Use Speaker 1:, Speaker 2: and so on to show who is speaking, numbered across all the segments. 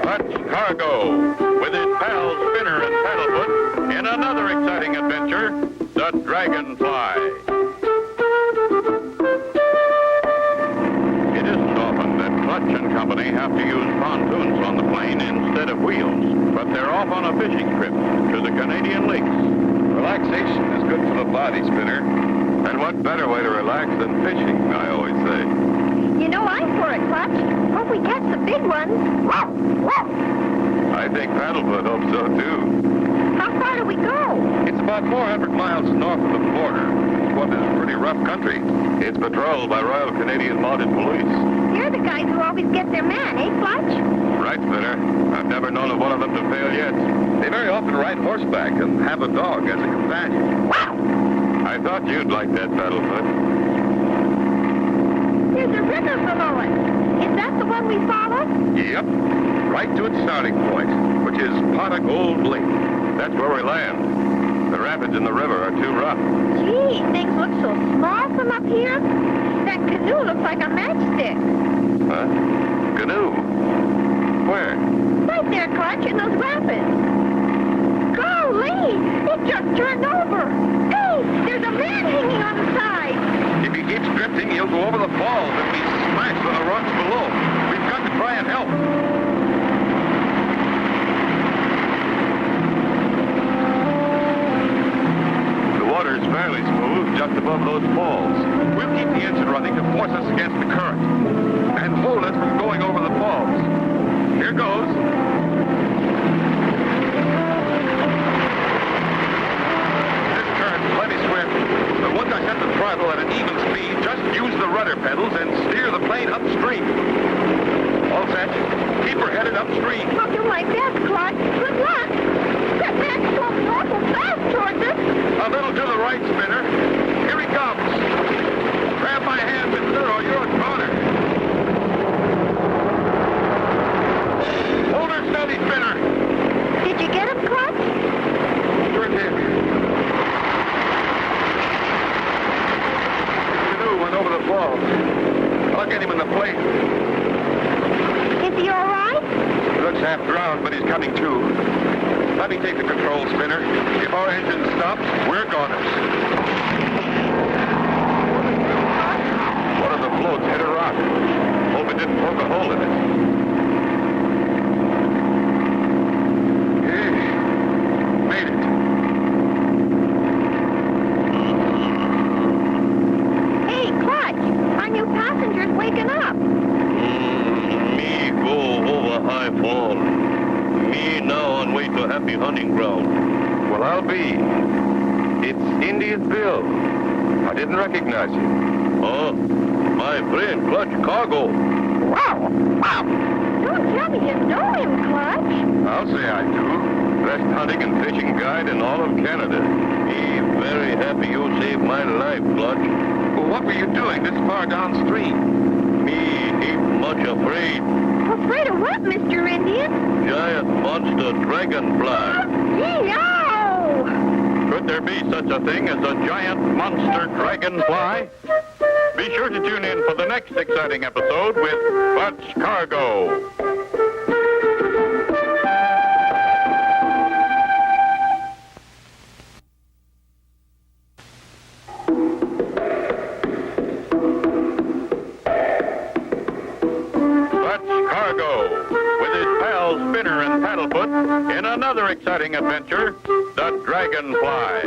Speaker 1: Clutch Cargo, with his pals Spinner and Paddlefoot, in another exciting adventure, the Dragonfly. It isn't often that Clutch and company have to use pontoons on the plane instead of wheels, but they're off on a fishing trip to the Canadian lakes.
Speaker 2: Relaxation is good for the body, Spinner. And what better way to relax than fishing, I always say.
Speaker 3: You know, I'm for it, Clutch. Hope we catch the big ones.
Speaker 2: I think Paddlefoot hopes so, too.
Speaker 3: How far do we go?
Speaker 2: It's about 400 miles north of the border. What is pretty rough country. It's patrolled by Royal Canadian Mounted Police.
Speaker 3: They're the guys who always get their man, eh, Clutch?
Speaker 2: Right, Spinner. I've never known of one of them to fail yet. They very often ride horseback and have a dog as a companion.
Speaker 3: Wow!
Speaker 2: I thought you'd like that, Paddlefoot.
Speaker 3: There's a river below us. Is that the one we followed?
Speaker 2: Yep. Right to its starting point, which is Pot of Gold Lake. That's where we land. The rapids in the river are too rough.
Speaker 3: Gee, things look so small from up here. That canoe looks like a matchstick.
Speaker 2: Huh? Canoe? Where?
Speaker 3: Right there, Clutch, in those rapids. Golly, it just turned over. Hey, there's a man hanging on the side.
Speaker 2: If he keeps drifting, he'll go over the falls and be smashed on the rocks below. We've got to try and help. The water's fairly smooth just above those falls. We'll keep the engine running to force us against the current and hold us from going over the falls. Here goes. This current's plenty swift, but once I set the throttle at an even speed, just use the rudder pedals and steer the plane upstream. All set. Keep her headed upstream.
Speaker 3: I'll do my best, Clutch. Good luck. That man's going awful fast towards us.
Speaker 2: A little to the right, Spinner. Here he comes. Grab my hand, mister, or you're a goner. Hold her steady, Spinner.
Speaker 3: Did you get him, Clutch?
Speaker 2: Sure did. The canoe went over the falls. I'll get him in the plate.
Speaker 3: Is he all right?
Speaker 2: He looks half drowned, but he's coming to. Let me take the control, Spinner. If our engine stops, we're goners. One of the floats hit a rock. Hope it didn't poke a hole in it. Made it.
Speaker 3: Hey, Clutch, our new passenger's waking up.
Speaker 1: Me go over high fall. Me now on way to happy hunting ground.
Speaker 2: Well, I'll be. It's Indian Bill. I didn't recognize you.
Speaker 1: Oh, my friend Clutch Cargo.
Speaker 3: Wow, wow. Don't tell me you know him, Clutch.
Speaker 2: I'll say I do. Best hunting and fishing guide in all of Canada.
Speaker 1: Me very happy you saved my life, Clutch.
Speaker 2: Well, what were you doing this far downstream?
Speaker 1: Me ain't much afraid.
Speaker 3: Afraid of what, Mr. Indian?
Speaker 1: Giant monster dragonfly.
Speaker 3: Yee-yow!
Speaker 1: Could there be such a thing as a giant monster dragonfly? Be sure to tune in for the next exciting episode with Clutch Cargo. Spinner and Paddlefoot in another exciting adventure, the Dragonfly.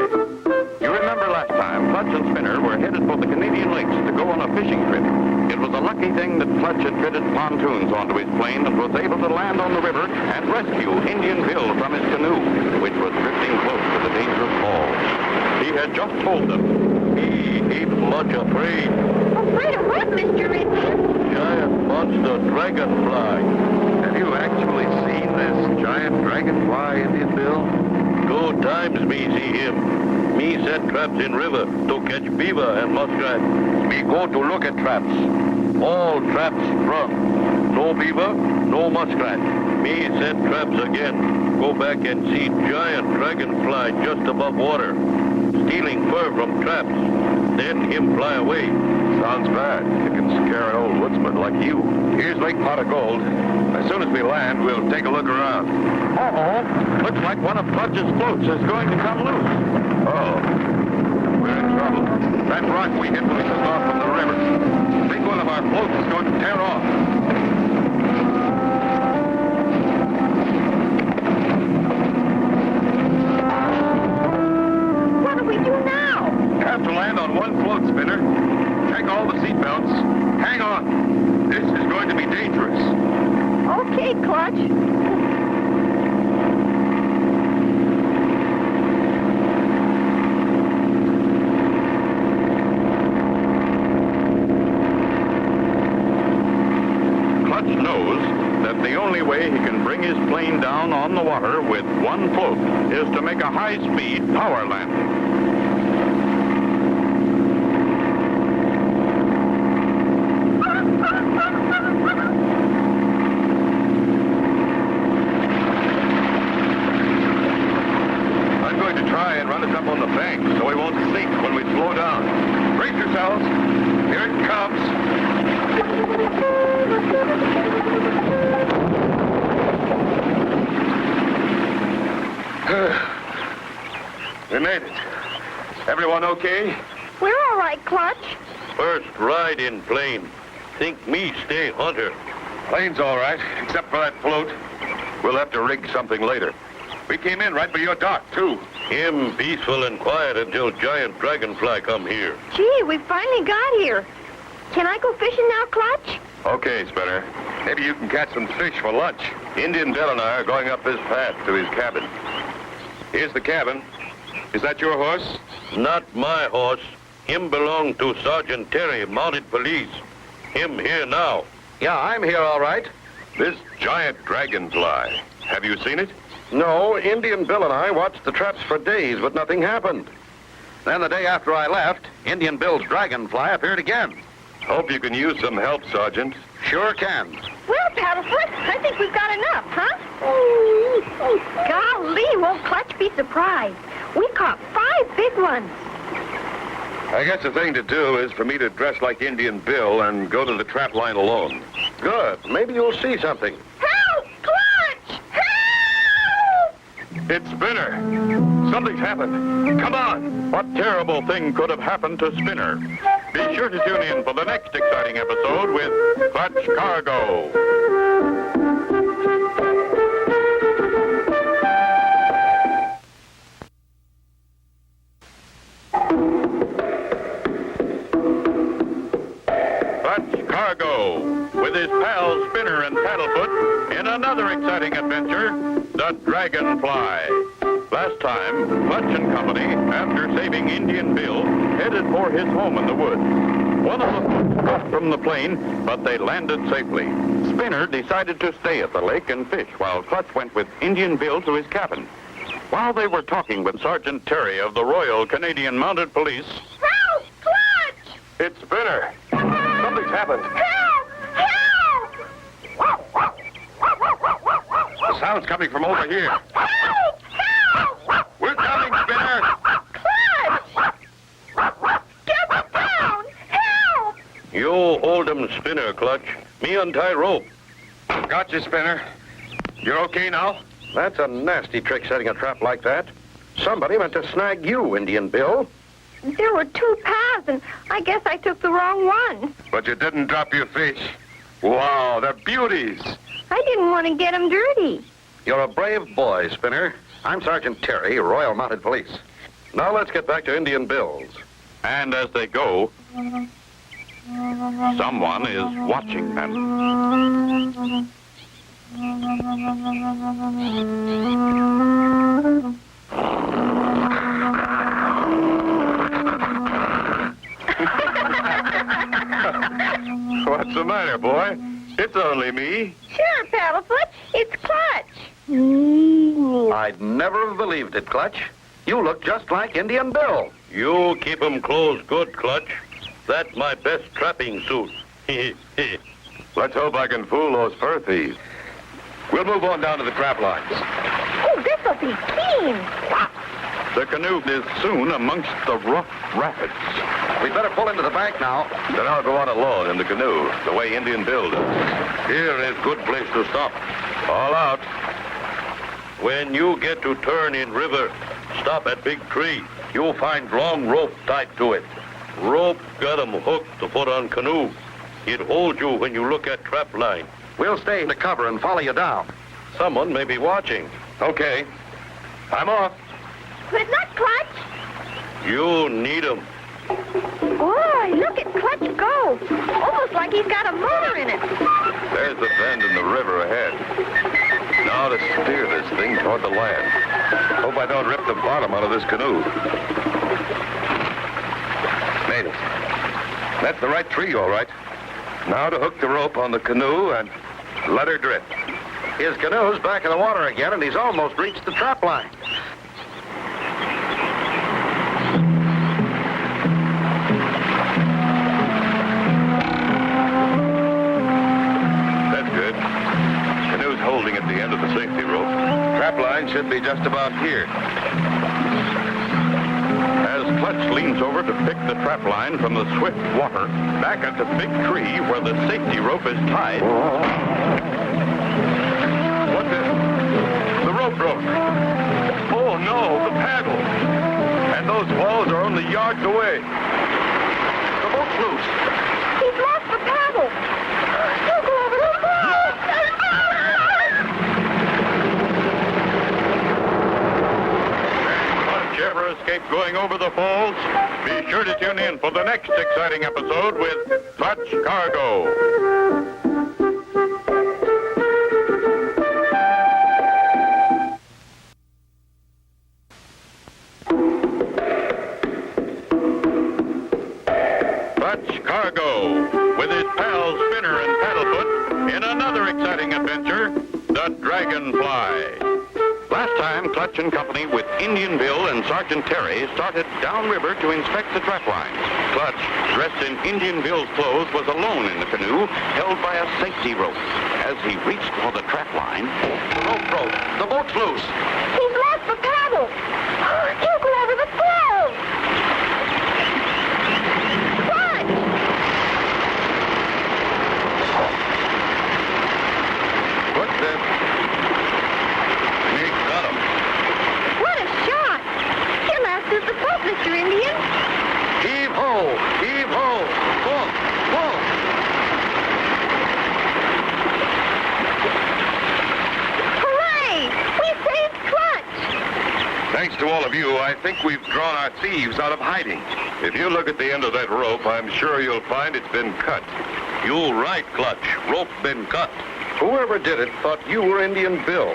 Speaker 1: You remember last time, Clutch and Spinner were headed for the Canadian lakes to go on a fishing trip. It was a lucky thing that Clutch had fitted pontoons onto his plane and was able to land on the river and rescue Indian Bill from his canoe, which was drifting close to the dangerous falls. He had just told them, he ain't much afraid.
Speaker 3: Afraid of what, Mr. Indian?
Speaker 1: Giant monster dragonfly.
Speaker 2: Have you actually seen this giant dragonfly, Indian Bill?
Speaker 1: 2 times me see him. Me set traps in river to catch beaver and muskrat. Me go to look at traps. All traps sprung. No beaver, no muskrat. Me set traps again. Go back and see giant dragonfly just above water, stealing fur from traps. Then him fly away.
Speaker 2: Sounds bad. It can scare an old woodsman like you. Here's Lake Pot of Gold. As soon as we land, we'll take a look around.
Speaker 1: Uh-oh. Looks like one of Clutch's floats is going to come loose.
Speaker 2: Oh. We're in trouble. That rock we hit pushed us off from the river. I think one of our floats is going to tear off.
Speaker 3: What do we do now?
Speaker 2: Have to land on one float, Spinner. Check all the seatbelts. Hang on. This is going to be dangerous.
Speaker 3: Okay, Clutch.
Speaker 1: Clutch knows that the only way he can bring his plane down on the water with one float is to make a high-speed power landing.
Speaker 2: I'm going to try and run us up on the bank so we won't sink when we slow down. Brace yourselves. Here it comes. We made it. Everyone okay?
Speaker 3: We're all right, Clutch.
Speaker 1: First ride in plane. Think me stay hunter.
Speaker 2: Plane's all right, except for that float. We'll have to rig something later. We came in right by your dock, too.
Speaker 1: Him peaceful and quiet until giant dragonfly come here.
Speaker 3: Gee, we finally got here. Can I go fishing now, Clutch?
Speaker 2: Okay, Spinner. Maybe you can catch some fish for lunch. Indian Bill and I are going up this path to his cabin. Here's the cabin. Is that your horse?
Speaker 1: Not my horse. Him belong to Sergeant Terry, mounted police. Him here now.
Speaker 2: Yeah, I'm here all right. This giant dragonfly. Have you seen it?
Speaker 4: No, Indian Bill and I watched the traps for days, but nothing happened. Then the day after I left, Indian Bill's dragonfly appeared again.
Speaker 2: Hope you can use some help, Sergeant.
Speaker 4: Sure can.
Speaker 3: Well, Paddlefoot, I think we've got enough, huh? Golly, won't Clutch be surprised? We caught 5 big ones.
Speaker 2: I guess the thing to do is for me to dress like Indian Bill and go to the trap line alone.
Speaker 4: Good. Maybe you'll see something.
Speaker 3: Help! Clutch! Help!
Speaker 2: It's Spinner. Something's happened. Come on.
Speaker 1: What terrible thing could have happened to Spinner? Be sure to tune in for the next exciting episode with Clutch Cargo. Clutch Cargo, with his pals Spinner and Paddlefoot, in another exciting adventure, the Dragonfly. Last time, Clutch and company, after saving Indian Bill, headed for his home in the woods. One of the floats dropped from the plane, but they landed safely. Spinner decided to stay at the lake and fish, while Clutch went with Indian Bill to his cabin. While they were talking with Sergeant Terry of the Royal Canadian Mounted Police...
Speaker 3: Help! Clutch!
Speaker 2: It's Spinner. Something's happened.
Speaker 3: Help! Help!
Speaker 2: The sound's coming from over here.
Speaker 3: Help! Help!
Speaker 2: We're coming, Spinner.
Speaker 3: Clutch! Get me down! Help!
Speaker 1: You hold 'em, Spinner, Clutch. Me untie rope.
Speaker 2: Got you, Spinner. You're okay now?
Speaker 4: That's a nasty trick, setting a trap like that. Somebody meant to snag you, Indian Bill.
Speaker 3: There were 2 paths, and I guess I took the wrong one.
Speaker 2: But you didn't drop your fish. Wow, they're beauties.
Speaker 3: I didn't want to get them dirty.
Speaker 4: You're a brave boy, Spinner. I'm Sergeant Terry, Royal Mounted Police. Now let's get back to Indian Bill's.
Speaker 1: And as they go, someone is watching them.
Speaker 2: What's the matter, boy? It's only me.
Speaker 3: Sure, Paddlefoot. It's Clutch.
Speaker 4: I'd never have believed it, Clutch. You look just like Indian Bill.
Speaker 1: You keep 'em close good, Clutch. That's my best trapping suit.
Speaker 2: Let's hope I can fool those fur thieves. We'll move on down to the trap lines.
Speaker 3: Oh, this'll be keen.
Speaker 1: The canoe is soon amongst the rough rapids.
Speaker 4: We'd better pull into the bank now.
Speaker 2: Then I'll go on alone in the canoe, the way Indian Bill does. Here is good place to stop. All out. When you get to turn in river, stop at big tree. You'll find long rope tied to it. Rope got 'em hooked to put on canoe. It holds you when you look at trap line.
Speaker 4: We'll stay in the cover and follow you down.
Speaker 2: Someone may be watching. Okay. I'm off.
Speaker 3: Good luck, Clutch.
Speaker 2: You need 'em.
Speaker 3: Boy, look at Clutch go. Almost like he's got a motor in it.
Speaker 2: There's the bend in the river ahead. Now to steer this thing toward the land. Hope I don't rip the bottom out of this canoe. Made it. That's the right tree, all right. Now to hook the rope on the canoe and let her drift.
Speaker 4: His canoe's back in the water again, and he's almost reached the trap line.
Speaker 2: That's good. Canoe's holding at the end of the safety rope. Trap line should be just about here.
Speaker 1: As Clutch leans over to pick the trap line from the swift water, back at the big tree where the safety rope is tied.
Speaker 2: What's this? The rope broke. Oh, no, the paddle. And those walls are only yards away. The boat's loose.
Speaker 3: He's lost the paddle. He'll go over the falls.
Speaker 1: Clutch ever escape going over the falls? Be sure to tune in for the next exciting episode with Clutch Cargo. Clutch Cargo, with his pals Spinner and Paddlefoot, in another exciting adventure, the Dragonfly. Last time, Clutch and company with Indian Bill and Sergeant Terry started downriver to inspect the trap lines. Clutch, dressed in Indian Bill's clothes, was alone in the canoe, held by a safety rope. As he reached for the trap line,
Speaker 4: Rope broke. The boat's loose.
Speaker 3: He's lost the paddle. He'll go over the falls. Clutch!
Speaker 2: What's this? We got 'em.
Speaker 3: What a shot! Your last is the boat, Mr. Indian.
Speaker 4: Heave ho! Heave ho! Pull! Pull!
Speaker 3: Hooray! We saved Clutch!
Speaker 2: Thanks to all of you, I think we've drawn our thieves out of hiding. If you look at the end of that rope, I'm sure you'll find it's been cut. You're right, Clutch. Rope been cut.
Speaker 4: Whoever did it thought you were Indian Bill.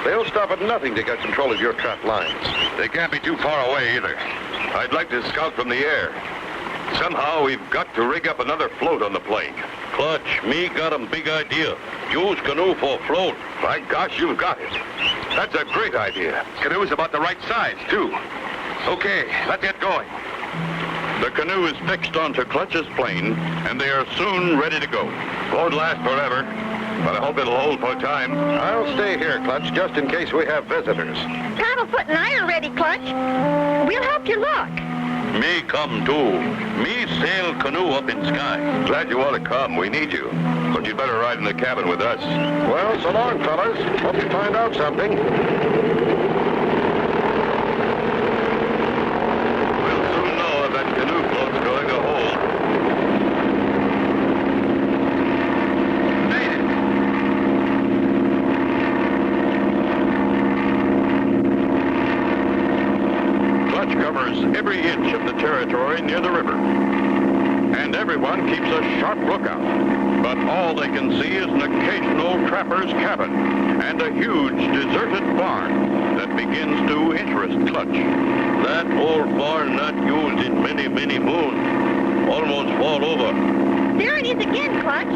Speaker 4: They'll stop at nothing to get control of your trap lines.
Speaker 2: They can't be too far away either. I'd like to scout from the air. Somehow we've got to rig up another float on the plane. Clutch, me got 'em big idea. Use canoe for float. By gosh, you've got it. That's a great idea. Canoe's about the right size, too. Okay, let's get going.
Speaker 1: the canoe is fixed onto Clutch's plane, and they are soon ready to go.
Speaker 2: Won't last forever, but I hope it'll hold for a time.
Speaker 4: I'll stay here, Clutch, just in case we have visitors.
Speaker 3: Paddlefoot and I are ready, Clutch. We'll help you look.
Speaker 2: Me come too. Me sail canoe up in sky. Glad you want to come. We need you. But you'd better ride in the cabin with us.
Speaker 4: Well, so long, fellas. Hope you find out something.
Speaker 2: We'll soon know if that canoe float's going to hold. Made it.
Speaker 1: Clutch covers every inch of the territory near the river, and everyone keeps a sharp lookout. But all they can see is an occasional trapper's cabin and a huge deserted barn that begins to interest Clutch.
Speaker 2: That old barn not used in many, many moons. Almost fall over.
Speaker 3: There it is again, Clutch.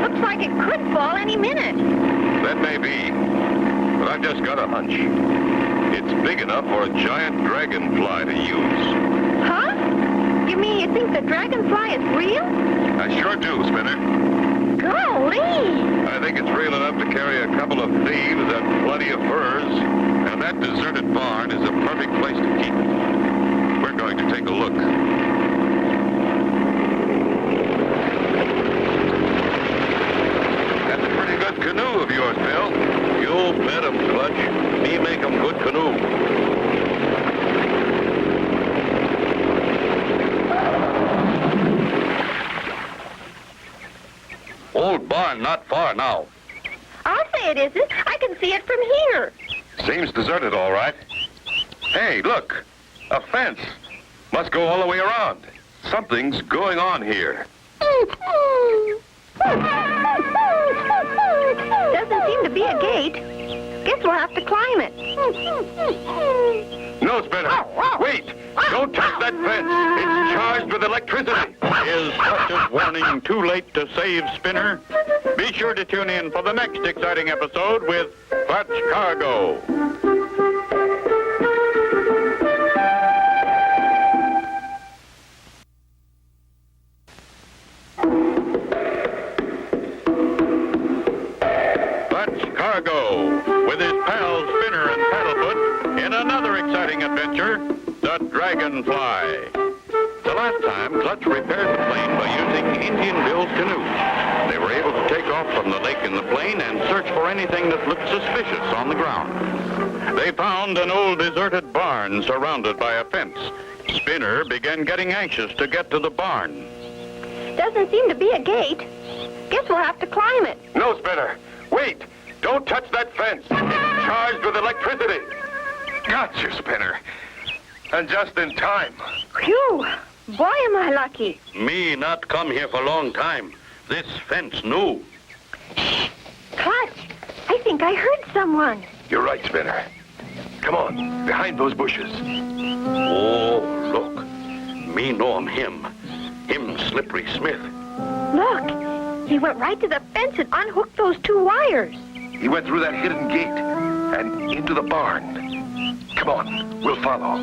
Speaker 3: Looks like it could fall any minute.
Speaker 2: That may be, but I've just got a hunch. It's big enough for a giant dragonfly to use.
Speaker 3: Huh? You mean you think the dragonfly is real?
Speaker 2: I sure do, Spinner.
Speaker 3: Golly!
Speaker 2: I think it's real enough to carry a couple of thieves and plenty of furs and that deserted barn is a perfect place to keep it. We're going to take a look. That's a pretty good canoe of yours, Bill.
Speaker 4: You bet 'em, Clutch. Me make 'em good canoe. Old barn not far now.
Speaker 3: I'll say it isn't. I can see it from here.
Speaker 2: Seems deserted, all right. Hey, look. A fence. Must go all the way around. Something's going on here.
Speaker 3: Doesn't seem to be a gate. Guess we'll have to climb it.
Speaker 2: No, Spinner. Wait. Don't touch that fence. It's charged with electricity.
Speaker 1: Is Clutch's warning too late to save Spinner? Be sure to tune in for the next exciting episode with Clutch Cargo. Clutch Cargo, with his pals Spinner and Paddlefoot, in another exciting adventure, the Dragonfly. The last time, Clutch repaired the plane by using Indian Bill's canoe. They were able to take off from the lake in the plane and search for anything that looked suspicious on the ground. They found an old deserted barn surrounded by a fence. Spinner began getting anxious to get to the barn.
Speaker 3: Doesn't seem to be a gate. Guess we'll have to climb it.
Speaker 2: No, Spinner. Wait. Don't touch that fence. It's charged with electricity. Gotcha, Spinner. And just in time.
Speaker 3: Phew! Boy, am I lucky.
Speaker 4: Me not come here for a long time. This fence new.
Speaker 3: Clutch, I think I heard someone.
Speaker 2: You're right, Spinner. Come on, behind those bushes.
Speaker 4: Oh, look. Me know him. Him Slippery Smith.
Speaker 3: Look, he went right to the fence and unhooked those two wires.
Speaker 2: He went through that hidden gate and into the barn. Come on, we'll follow.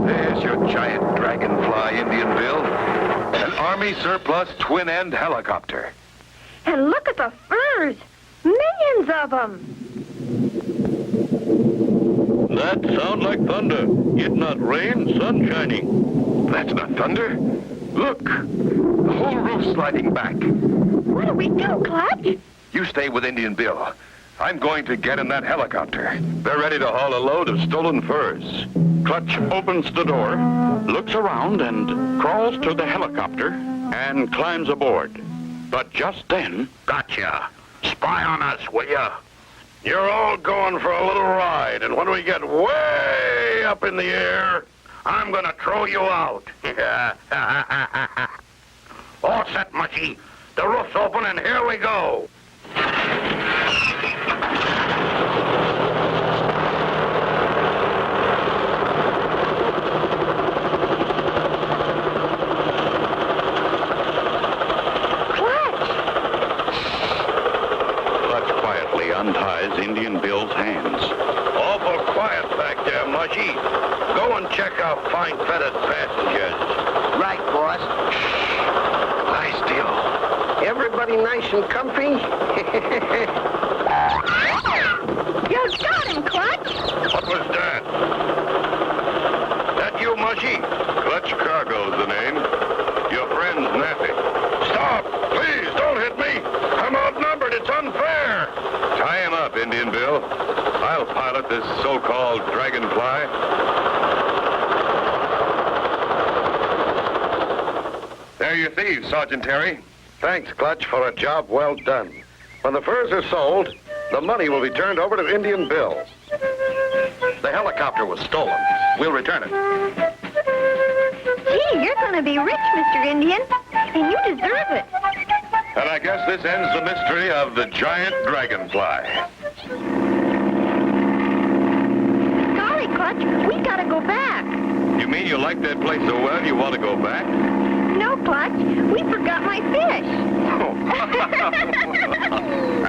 Speaker 2: There's your giant dragonfly, Indian Bill. An Army surplus twin-end helicopter.
Speaker 3: And look at the furs. Millions of them.
Speaker 4: That sound like thunder. It not rain, sun shining.
Speaker 2: That's not thunder. Look, the whole roof's sliding back.
Speaker 3: What do we do, Clutch?
Speaker 2: You stay with Indian Bill. I'm going to get in that helicopter. They're ready to haul a load of stolen furs.
Speaker 1: Clutch opens the door, looks around, and crawls to the helicopter and climbs aboard. But just then...
Speaker 4: Gotcha. Spy on us, will ya? You're all going for a little ride, and when we get way up in the air, I'm gonna throw you out. All set, Mushy. The roof's open, and here we go.
Speaker 1: Unties Indian Bill's hands.
Speaker 4: Awful quiet back there, Mushy. Go and check our fine-feathered passengers.
Speaker 5: Right, boss.
Speaker 4: Lie still.
Speaker 5: Everybody nice and comfy?
Speaker 3: You got him, Clutch.
Speaker 4: What was that? That you, Mushy?
Speaker 2: Clutch Cargo's the name. Your friend's nappy.
Speaker 4: Stop! Please, don't hit me! I'm outnumbered. It's unfair.
Speaker 2: Tie him up, Indian Bill. I'll pilot this so-called dragonfly. There you thieves, Sergeant Terry.
Speaker 4: Thanks, Clutch, for a job well done. When the furs are sold, the money will be turned over to Indian Bill. The helicopter was stolen. We'll return it.
Speaker 3: Gee, you're going to be rich, Mr. Indian. And you deserve it.
Speaker 2: And I guess this ends the mystery of the giant dragonfly.
Speaker 3: Golly, Clutch, we got to go back.
Speaker 2: You mean you like that place so well you want to go back?
Speaker 3: No, Clutch, we forgot my fish.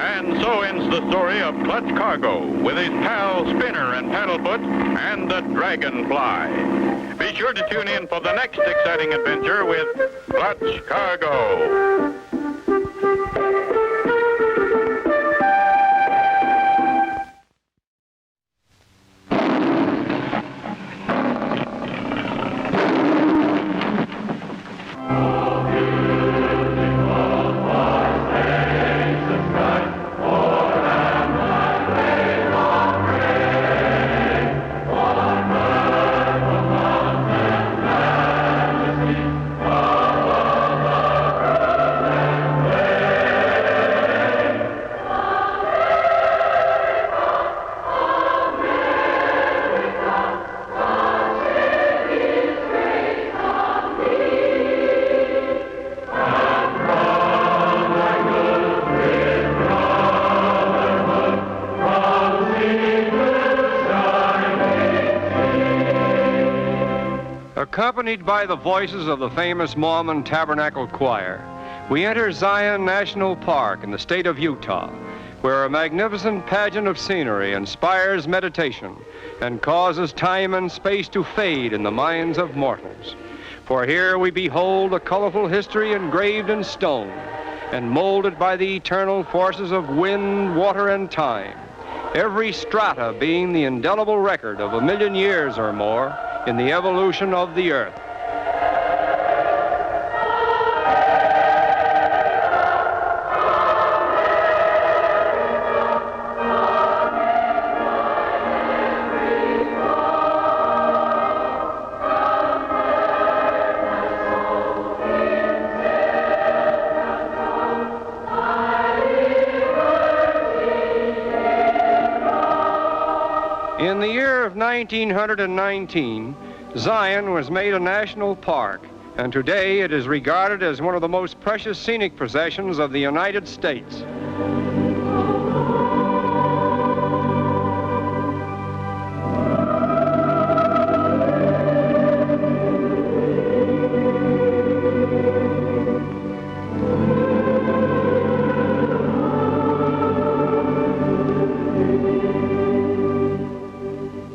Speaker 1: And so ends the story of Clutch Cargo with his pal Spinner and Paddlefoot and the Dragonfly. Be sure to tune in for the next exciting adventure with Clutch Cargo.
Speaker 6: Accompanied by the voices of the famous Mormon Tabernacle Choir, we enter Zion National Park in the state of Utah, where a magnificent pageant of scenery inspires meditation and causes time and space to fade in the minds of mortals. For here we behold a colorful history engraved in stone and molded by the eternal forces of wind, water, and time, every strata being the indelible record of 1,000,000 years or more in the evolution of the earth. In the year of 1919, Zion was made a national park, and today it is regarded as one of the most precious scenic possessions of the United States.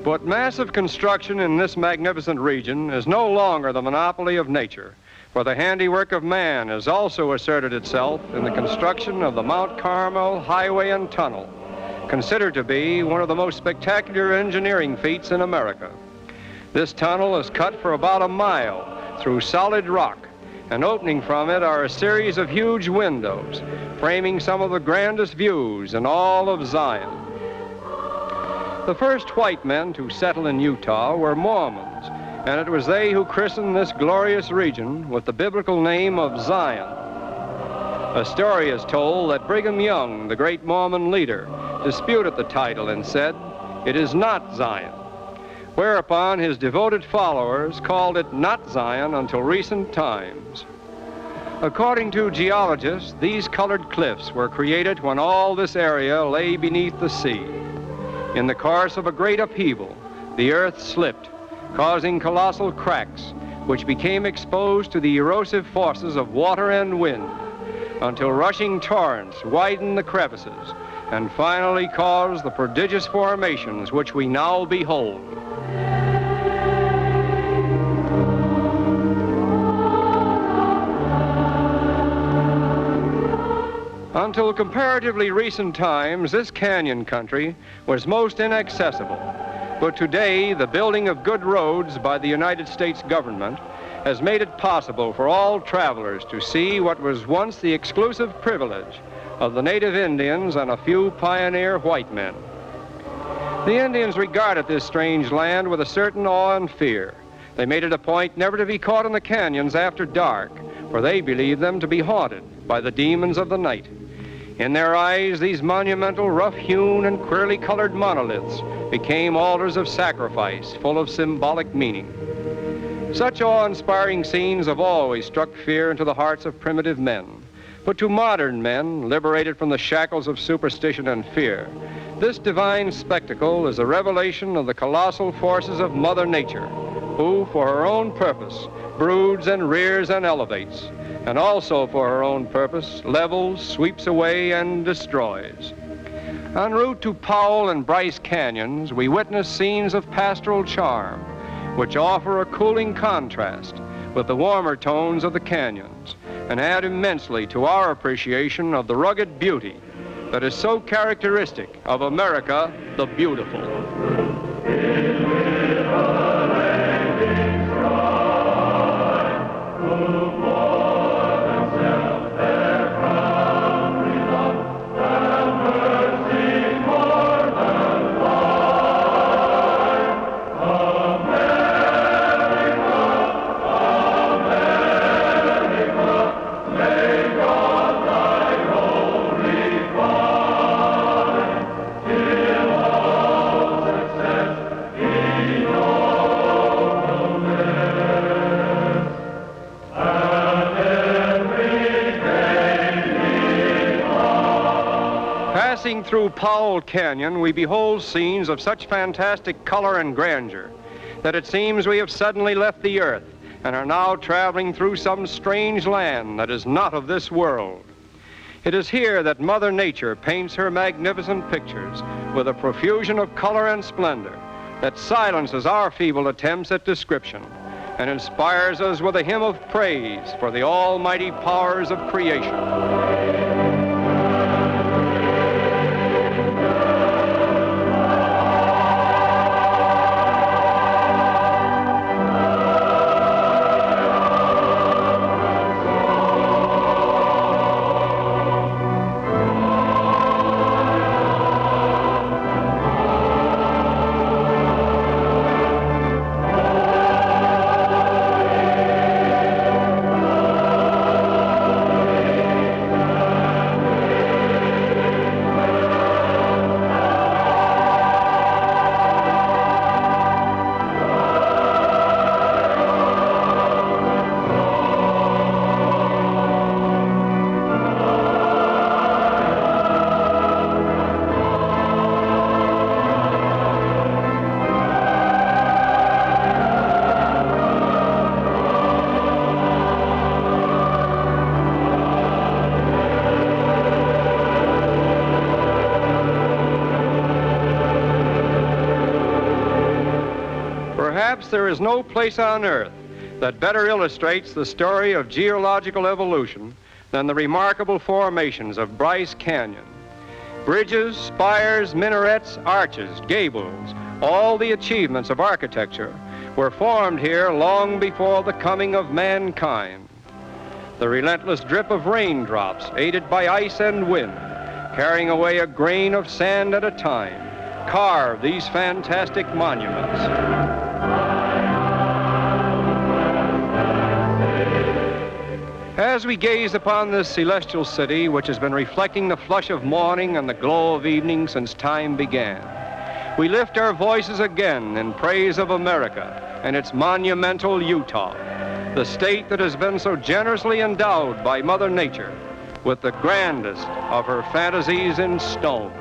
Speaker 6: But massive construction in this magnificent region is no longer the monopoly of nature, for the handiwork of man has also asserted itself in the construction of the Mount Carmel Highway and Tunnel, considered to be one of the most spectacular engineering feats in America. This tunnel is cut for about a mile through solid rock, and opening from it are a series of huge windows, framing some of the grandest views in all of Zion. The first white men to settle in Utah were Mormons, and it was they who christened this glorious region with the biblical name of Zion. A story is told that Brigham Young, the great Mormon leader, disputed the title and said, "It is not Zion," whereupon his devoted followers called it not Zion until recent times. According to geologists, these colored cliffs were created when all this area lay beneath the sea. In the course of a great upheaval, the earth slipped, causing colossal cracks, which became exposed to the erosive forces of water and wind, until rushing torrents widened the crevices and finally caused the prodigious formations which we now behold. Until comparatively recent times, this canyon country was most inaccessible. But today, the building of good roads by the United States government has made it possible for all travelers to see what was once the exclusive privilege of the native Indians and a few pioneer white men. The Indians regarded this strange land with a certain awe and fear. They made it a point never to be caught in the canyons after dark, for they believed them to be haunted by the demons of the night. In their eyes, these monumental, rough-hewn and queerly colored monoliths became altars of sacrifice full of symbolic meaning. Such awe-inspiring scenes have always struck fear into the hearts of primitive men. But to modern men, liberated from the shackles of superstition and fear, this divine spectacle is a revelation of the colossal forces of Mother Nature, who, for her own purpose, broods and rears and elevates, and also for her own purpose, levels, sweeps away, and destroys. En route to Powell and Bryce Canyons, we witness scenes of pastoral charm, which offer a cooling contrast with the warmer tones of the canyons, and add immensely to our appreciation of the rugged beauty that is so characteristic of America the Beautiful. Passing through Powell Canyon, we behold scenes of such fantastic color and grandeur that it seems we have suddenly left the earth and are now traveling through some strange land that is not of this world. It is here that Mother Nature paints her magnificent pictures with a profusion of color and splendor that silences our feeble attempts at description and inspires us with a hymn of praise for the almighty powers of creation. Perhaps there is no place on earth that better illustrates the story of geological evolution than the remarkable formations of Bryce Canyon. Bridges, spires, minarets, arches, gables, all the achievements of architecture were formed here long before the coming of mankind. The relentless drip of raindrops, aided by ice and wind, carrying away a grain of sand at a time, carved these fantastic monuments. As we gaze upon this celestial city, which has been reflecting the flush of morning and the glow of evening since time began, we lift our voices again in praise of America and its monumental Utah, the state that has been so generously endowed by Mother Nature with the grandest of her fantasies in stone.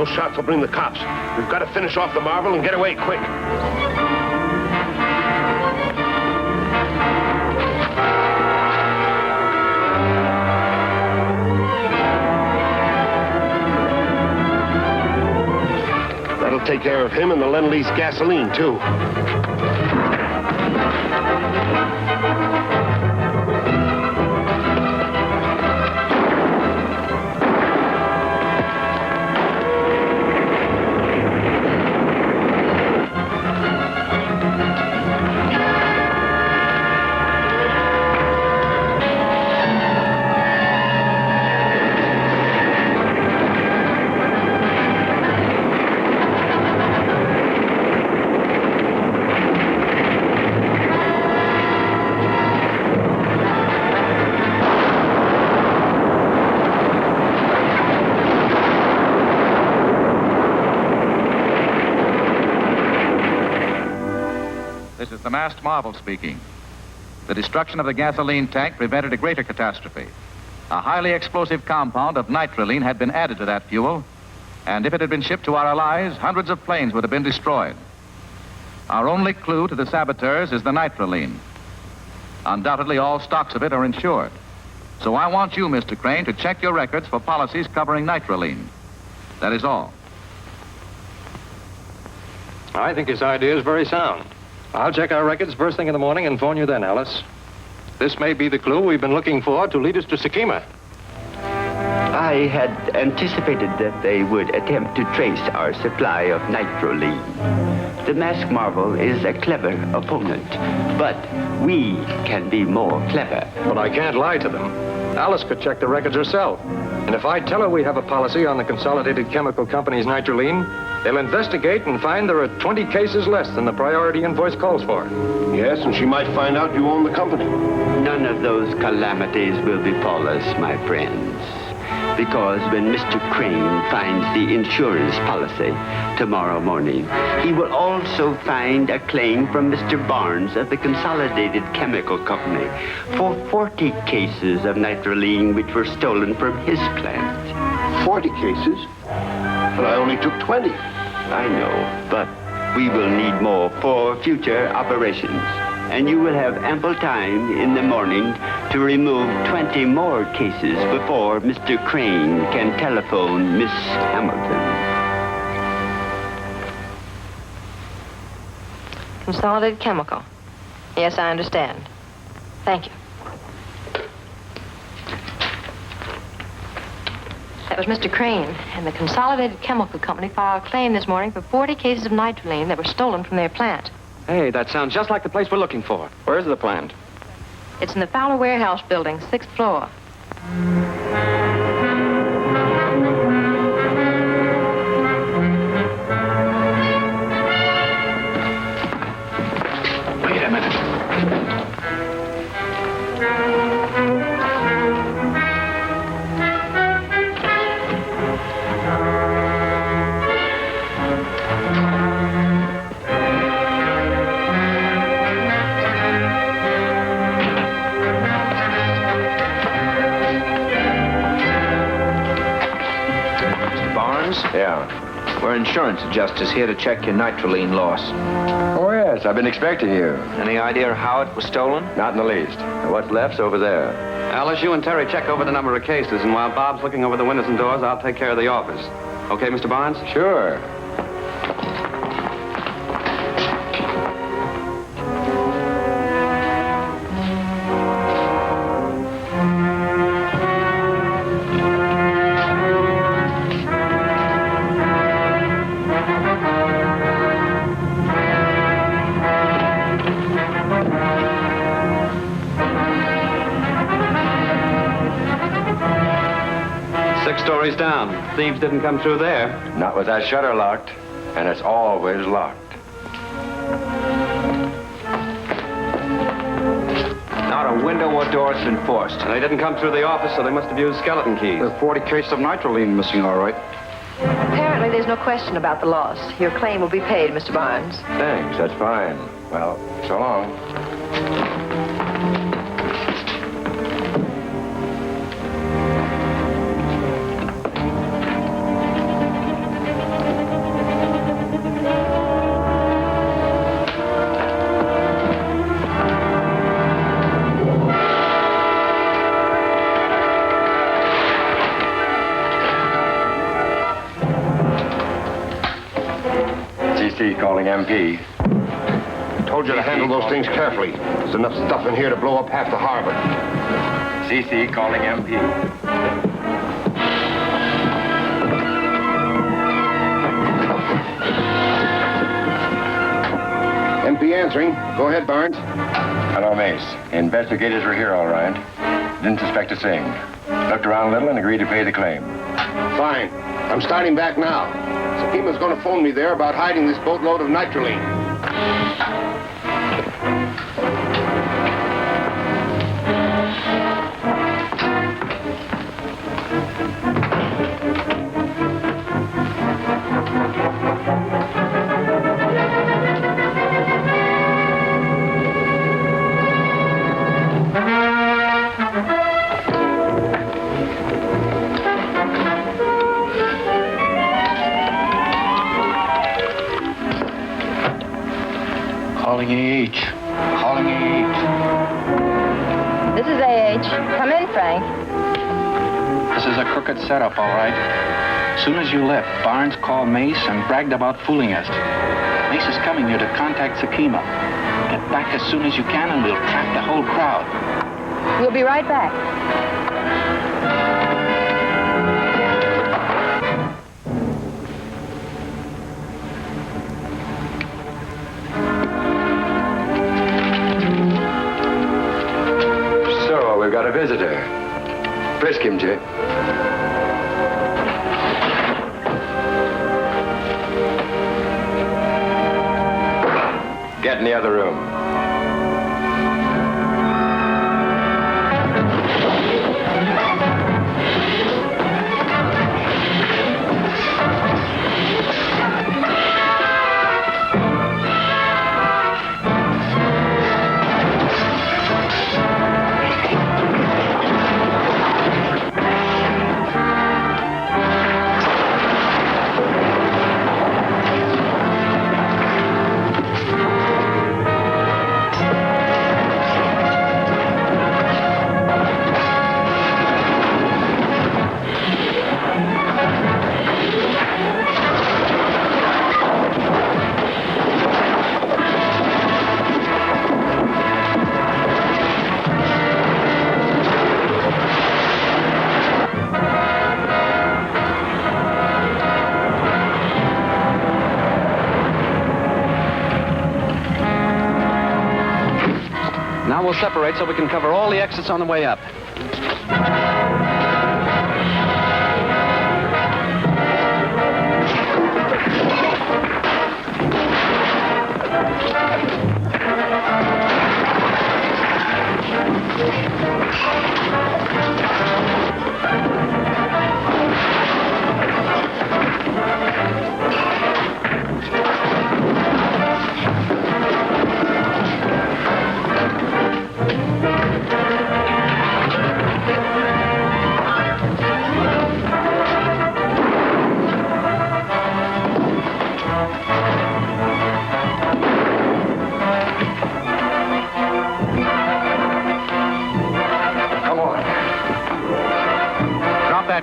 Speaker 4: Those shots will bring the cops. We've got to finish off the marvel and get away quick.
Speaker 7: We'll take care of him and the Lend-Lease gasoline, too.
Speaker 8: This is the masked marvel speaking. The destruction of the gasoline tank prevented a greater catastrophe. A highly explosive compound of nitroline had been added to that fuel, and if it had been shipped to our allies, hundreds of planes would have been destroyed. Our only clue to the saboteurs is the nitroline. Undoubtedly, all stocks of it are insured. So I want you, Mr. Crane, to check your records for policies covering nitroline. That is all.
Speaker 6: I think his idea is very sound. I'll check our records first thing in the morning and phone you then, Alice. This may be the clue we've been looking for to lead us to Sakima.
Speaker 9: I had anticipated that they would attempt to trace our supply of nitroline. The masked marvel is a clever opponent, but we can be more clever.
Speaker 6: But I can't lie to them. Alice could check the records herself. And if I tell her we have a policy on the Consolidated Chemical Company's nitroline, they'll investigate and find there are 20 cases less than the priority invoice calls for.
Speaker 7: Yes, and she might find out you own the company.
Speaker 9: None of those calamities will befall us, my friends. Because when Mr. Crane finds the insurance policy tomorrow morning, he will also find a claim from Mr. Barnes of the Consolidated Chemical Company for 40 cases of nitroline which were stolen from his plant.
Speaker 7: 40 cases? But I only took 20.
Speaker 9: I know, but we will need more for future operations. And you will have ample time in the morning to remove 20 more cases before Mr. Crane can telephone Miss Hamilton.
Speaker 10: Consolidated Chemical. Yes, I understand. Thank you. That was Mr. Crane, and the Consolidated Chemical Company filed a claim this morning for 40 cases of nitroline that were stolen from their plant.
Speaker 11: Hey, that sounds just like the place we're looking for. Where's the plant?
Speaker 10: It's in the Fowler Warehouse building, 6th floor.
Speaker 11: Wait a minute.
Speaker 12: Yeah. We're insurance adjusters here to check your nitroline loss.
Speaker 13: Oh, yes. I've been expecting you.
Speaker 12: Any idea how it was stolen?
Speaker 13: Not in the least. What's left's over there.
Speaker 11: Alice, you and Terry check over the number of cases, and while Bob's looking over the windows and doors, I'll take care of the office. Okay, Mr. Barnes?
Speaker 13: Sure.
Speaker 11: Stories down. Thieves didn't come through there.
Speaker 13: Not with that shutter locked, and it's always locked.
Speaker 12: Not a window or door has been forced.
Speaker 11: And they didn't come through the office, so they must have used skeleton keys.
Speaker 13: There's 40 cases of nitroline missing, all right.
Speaker 10: Apparently, there's no question about the loss. Your claim will be paid, Mr. Barnes.
Speaker 13: Thanks, that's fine. Well, so long. CC calling MP.
Speaker 7: Told you to handle those things carefully. There's enough stuff in here to blow up half the harbor.
Speaker 13: CC calling MP.
Speaker 7: MP answering. Go ahead, Barnes.
Speaker 13: Hello, Mace. Investigators were here all right. Didn't suspect a thing. Looked around a little and agreed to pay the claim.
Speaker 7: Fine. I'm starting back now. Sakima's going to phone me there about hiding this boatload of nitroline.
Speaker 14: Calling AH. Calling AH.
Speaker 15: This is AH. Come in, Frank.
Speaker 14: This is a crooked setup, all right. As soon as you left, Barnes called Mace and bragged about fooling us. Mace is coming here to contact Sakima. Get back as soon as you can and we'll trap the whole crowd.
Speaker 15: We'll be right back.
Speaker 13: We've got a visitor. Frisk him, Jay. Get in the other room.
Speaker 11: Now we'll separate so we can cover all the exits on the way up.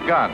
Speaker 8: Gun.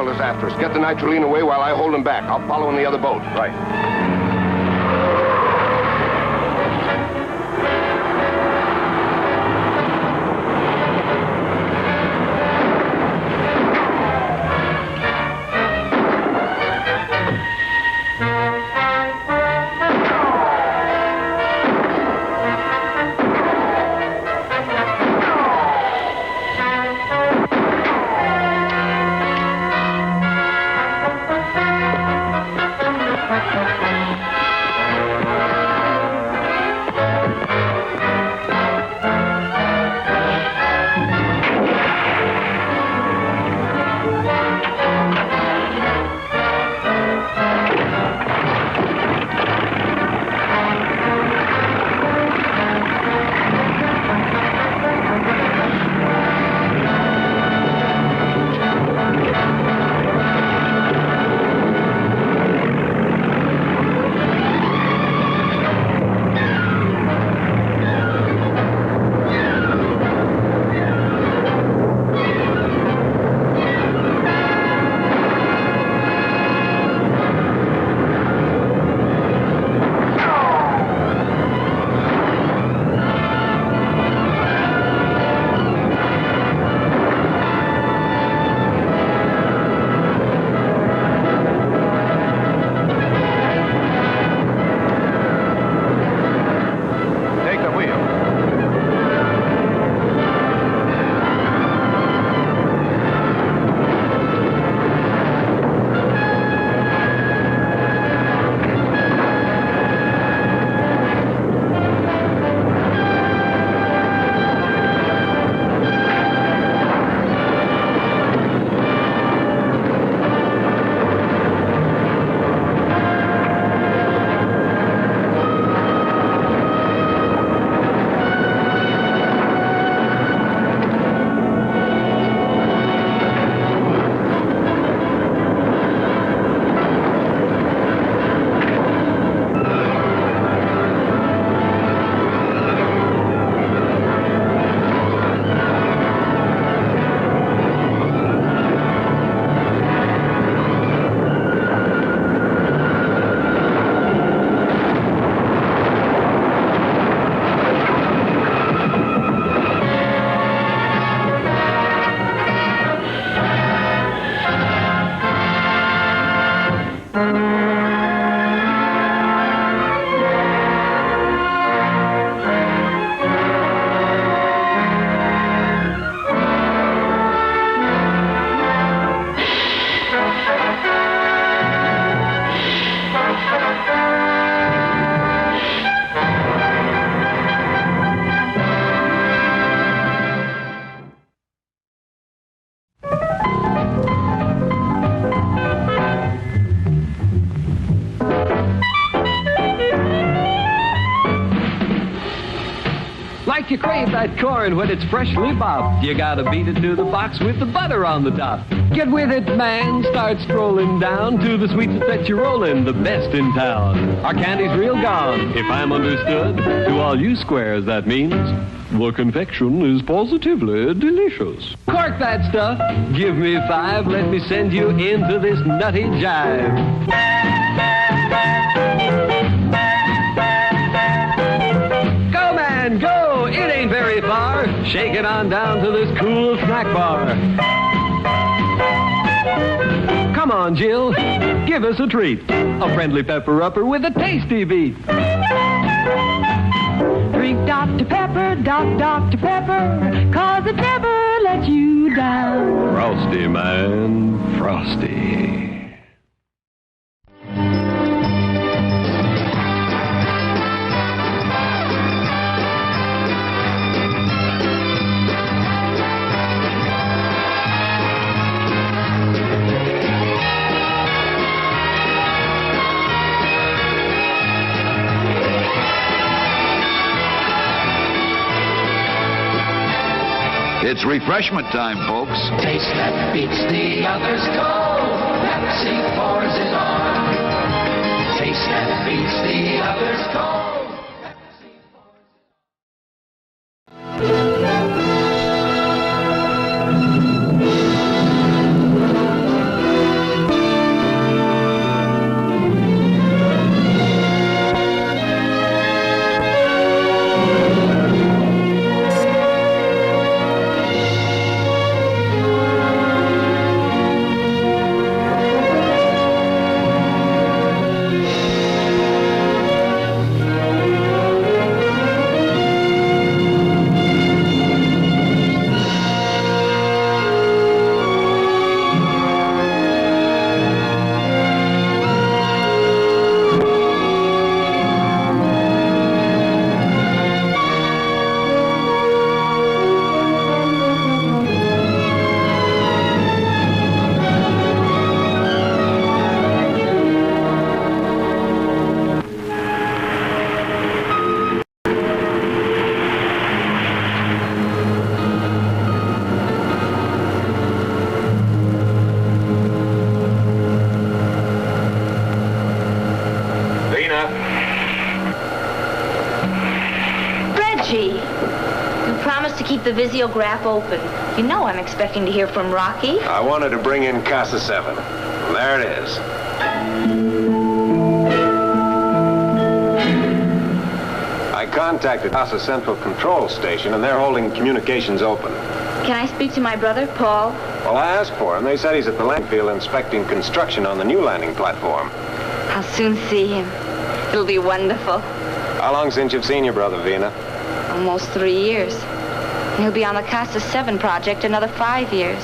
Speaker 7: fellas after us. Get the nitroline away while I hold them back. I'll follow in the other boat.
Speaker 13: Right.
Speaker 16: Like you crave that corn when it's freshly bobbed, you gotta beat it to the box with the butter on the top. Get with it, man. Start strolling down to the sweets that you're rolling, the best in town. Our candy's real gone, if I'm understood. To all you squares, that means the confection is positively delicious. Cork that stuff. Give me 5. Let me send you into this nutty jive. Go, man, go. It ain't very far. Shake it on down to this cool snack bar. Come on, Jill. Give us a treat. A friendly pepper-upper with a tasty beat.
Speaker 17: Drink Dr. Pepper, Dr. Pepper, 'cause it never lets you down.
Speaker 16: Frosty, man, frosty.
Speaker 18: It's refreshment time, folks.
Speaker 19: Taste that beats the others cold. Pepsi pours it on. Taste that beats the others cold.
Speaker 15: to keep the visiograph open. You know I'm expecting to hear from Rocky.
Speaker 13: I wanted to bring in Casa 7. There it is. I contacted Casa Central Control Station, and they're holding communications open.
Speaker 15: Can I speak to my brother, Paul?
Speaker 13: Well, I asked for him. They said he's at the landfill inspecting construction on the new landing platform.
Speaker 15: I'll soon see him. It'll be wonderful.
Speaker 13: How long since you've seen your brother, Vina?
Speaker 15: Almost 3 years. And he'll be on the Casa 7 project another 5 years.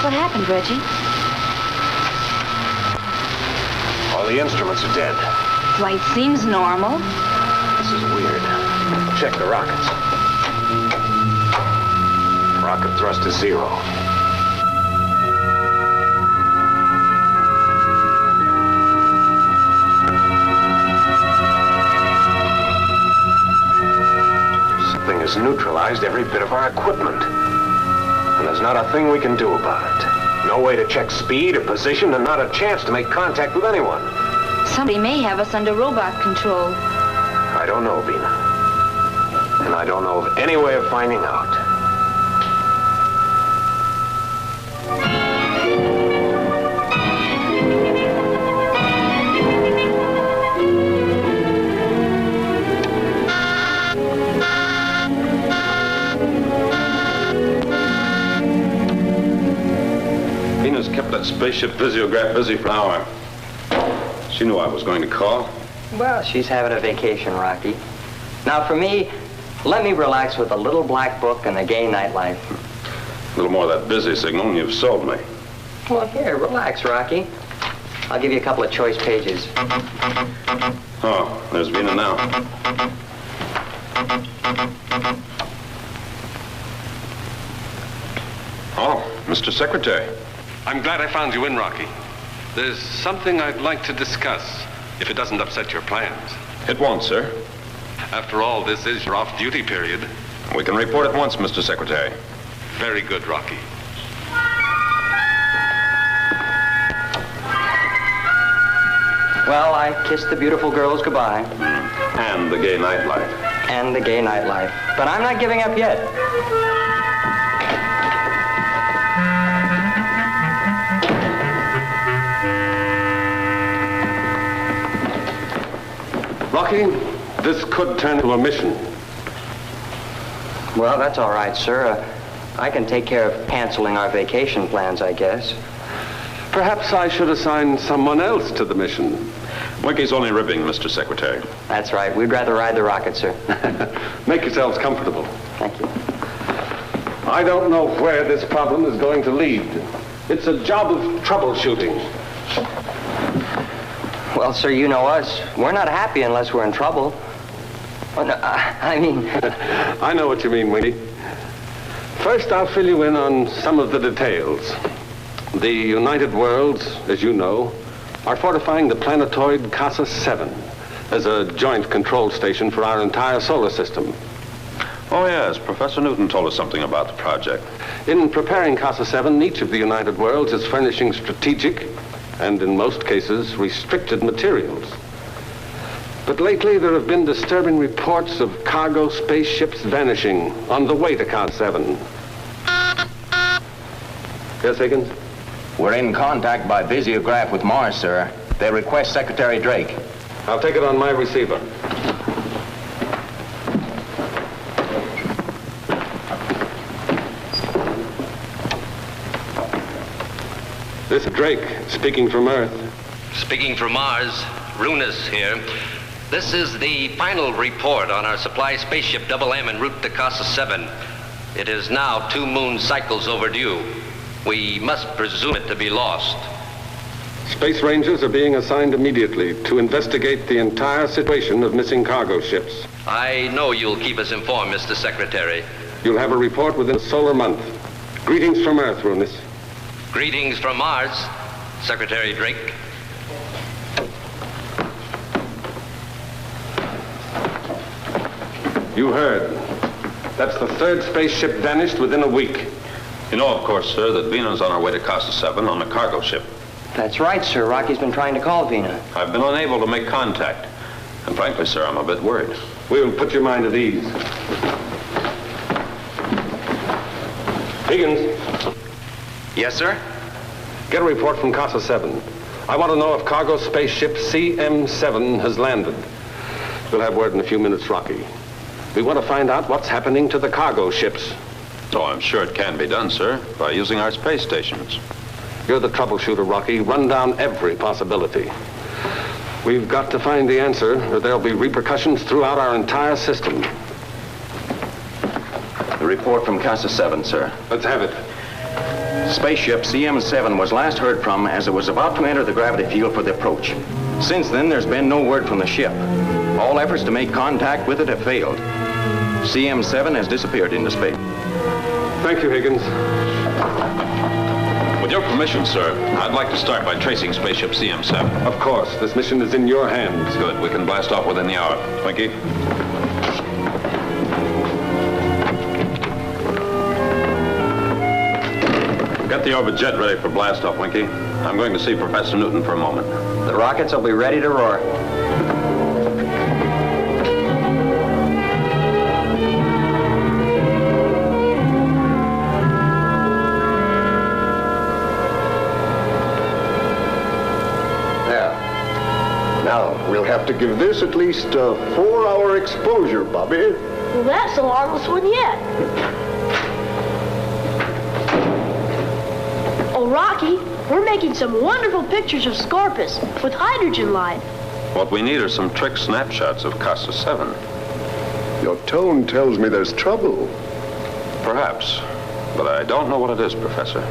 Speaker 15: What happened, Reggie?
Speaker 13: All the instruments are dead.
Speaker 15: Flight seems normal.
Speaker 13: This is weird. Check the rockets. Rocket thrust is 0. Something has neutralized every bit of our equipment. And there's not a thing we can do about it. No way to check speed or position, and not a chance to make contact with anyone.
Speaker 15: Somebody may have us under robot control.
Speaker 13: I don't know, Vina. And I don't know of any way of finding out.
Speaker 2: Vina's kept that spaceship visiograph busy for an hour. She knew I was going to call.
Speaker 20: Well, she's having a vacation, Rocky. Now, for me, let me relax with a little black book and a gay nightlife.
Speaker 2: A little more of that busy signal and you've sold me.
Speaker 20: Well, here, relax, Rocky. I'll give you a couple of choice pages.
Speaker 2: Oh, there's Vina now. Oh, Mr. Secretary.
Speaker 21: I'm glad I found you in, Rocky. There's something I'd like to discuss, if it doesn't upset your plans.
Speaker 2: It won't, sir.
Speaker 21: After all, this is your off-duty period.
Speaker 2: We can report at once, Mr. Secretary.
Speaker 21: Very good, Rocky.
Speaker 20: Well, I kissed the beautiful girls goodbye.
Speaker 2: And the gay nightlife.
Speaker 20: And the gay nightlife. But I'm not giving up yet.
Speaker 2: Rocky, this could turn into a mission.
Speaker 20: Well, that's all right, sir. I can take care of canceling our vacation plans, I guess.
Speaker 2: Perhaps I should assign someone else to the mission. Winky's only ribbing, Mr. Secretary.
Speaker 20: That's right. We'd rather ride the rocket, sir.
Speaker 2: Make yourselves comfortable.
Speaker 20: Thank you.
Speaker 2: I don't know where this problem is going to lead. It's a job of troubleshooting.
Speaker 20: Well, sir, you know us. We're not happy unless we're in trouble. Oh, no, I mean...
Speaker 2: I know what you mean, Winky. First, I'll fill you in on some of the details. The United Worlds, as you know, are fortifying the planetoid Casa 7 as a joint control station for our entire solar system. Oh, yes. Professor Newton told us something about the project.
Speaker 6: In preparing Casa 7, each of the United Worlds is furnishing strategic and, in most cases, restricted materials. But lately, there have been disturbing reports of cargo spaceships vanishing on the way to Casa 7. Yes, Higgins?
Speaker 12: We're in contact by visiograph with Mars, sir. They request Secretary Drake.
Speaker 6: I'll take it on my receiver. This is Drake, speaking from Earth.
Speaker 22: Speaking from Mars, Runus here. This is the final report on our supply spaceship Double M en route to Casa 7. It is now 2 moon cycles overdue. We must presume it to be lost.
Speaker 6: Space Rangers are being assigned immediately to investigate the entire situation of missing cargo ships.
Speaker 22: I know you'll keep us informed, Mr. Secretary.
Speaker 6: You'll have a report within a solar month. Greetings from Earth, Runus.
Speaker 22: Greetings from Mars, Secretary Drake.
Speaker 6: You heard. That's the 3rd spaceship vanished within a week.
Speaker 2: You know, of course, sir, that Vina's on our way to Casa 7 on a cargo ship.
Speaker 20: That's right, sir. Rocky's been trying to call Vina.
Speaker 2: I've been unable to make contact. And frankly, sir, I'm a bit worried.
Speaker 13: We'll put your mind at ease. Higgins.
Speaker 11: Yes, sir?
Speaker 13: Get a report from Casa 7. I want to know if cargo spaceship CM7 has landed. We'll have word in a few minutes, Rocky. We want to find out what's happening to the cargo ships.
Speaker 2: Oh, I'm sure it can be done, sir, by using our space stations.
Speaker 13: You're the troubleshooter, Rocky. Run down every possibility. We've got to find the answer, or there'll be repercussions throughout our entire system.
Speaker 11: The report from Casa 7, sir.
Speaker 13: Let's have it.
Speaker 11: Spaceship CM7 was last heard from as it was about to enter the gravity field for the approach. Since then, there's been no word from the ship. All efforts to make contact with it have failed. CM7 has disappeared into space.
Speaker 13: Thank you, Higgins.
Speaker 2: With your permission, sir, I'd like to start by tracing spaceship CM7.
Speaker 13: Of course. This mission is in your hands.
Speaker 2: Good. We can blast off within the hour. Twinkie? Get the orbit jet ready for blast off, Winky. I'm going to see Professor Newton for a moment.
Speaker 20: The rockets will be ready to roar.
Speaker 3: Now, we'll have to give this at least a 4-hour exposure, Bobby.
Speaker 5: Well, that's the longest one yet. Oh, Rocky, we're making some wonderful pictures of Scorpus with hydrogen light.
Speaker 2: What we need are some trick snapshots of Casa 7.
Speaker 3: Your tone tells me there's trouble.
Speaker 2: Perhaps, but I don't know what it is, Professor.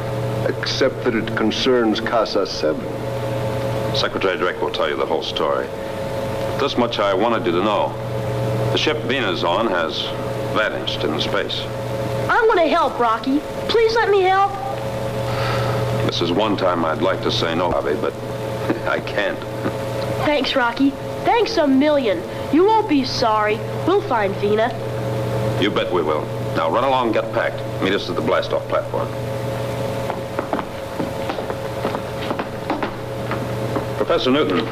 Speaker 3: Except that it concerns Casa 7.
Speaker 2: Secretary Drake will tell you the whole story. This much I wanted you to know. The ship Venus on has vanished in space.
Speaker 5: I want to help, Rocky. Please let me help.
Speaker 2: This is one time I'd like to say no, Bobby, but I can't.
Speaker 5: Thanks, Rocky. Thanks a million. You won't be sorry. We'll find Vina.
Speaker 2: You bet we will. Now run along and get packed. Meet us at the blast-off platform. Professor Newton,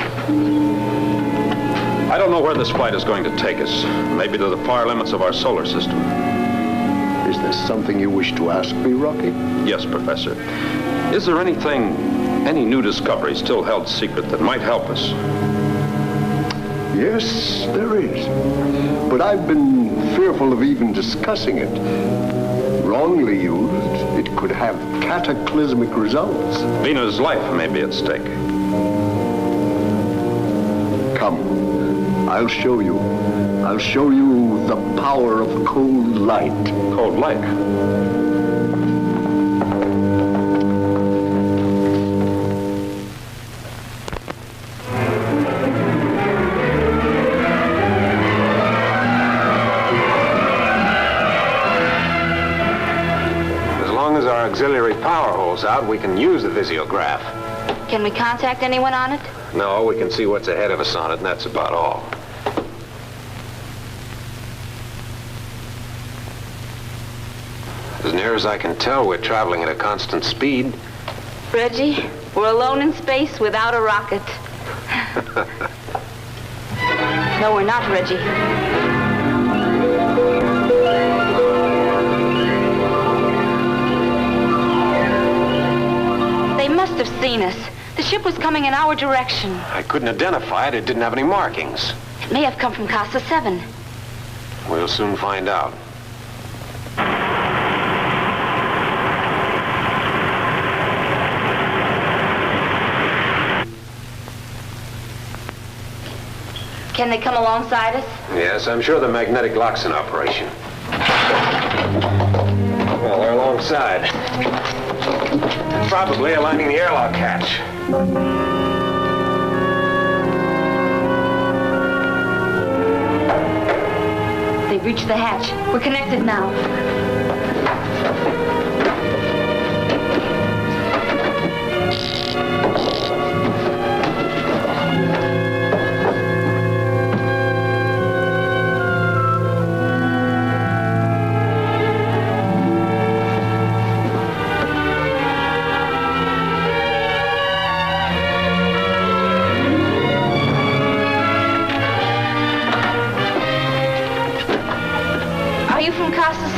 Speaker 2: I don't know where this flight is going to take us. Maybe to the far limits of our solar system.
Speaker 3: Is there something you wish to ask me, Rocky?
Speaker 2: Yes, Professor. Is there anything, any new discovery still held secret that might help us?
Speaker 3: Yes, there is. But I've been fearful of even discussing it. Wrongly used, it could have cataclysmic results.
Speaker 2: Vina's life may be at stake.
Speaker 3: Come, I'll show you. I'll show you the power of cold light.
Speaker 2: Cold light?
Speaker 13: As long as our auxiliary power holds out, we can use the visiograph.
Speaker 15: Can we contact anyone on it?
Speaker 13: No, we can see what's ahead of us on it, and that's about all. As near as I can tell, we're traveling at a constant speed.
Speaker 15: Reggie, we're alone in space without a rocket. No, we're not, Reggie. They must have seen us. The ship was coming in our direction.
Speaker 13: I couldn't identify it. It didn't have any markings.
Speaker 15: It may have come from Casa 7.
Speaker 13: We'll soon find out.
Speaker 15: Can they come alongside us?
Speaker 13: Yes, I'm sure the magnetic lock's in operation. Well, they're alongside. Probably aligning the airlock hatch.
Speaker 15: They've reached the hatch. We're connected now.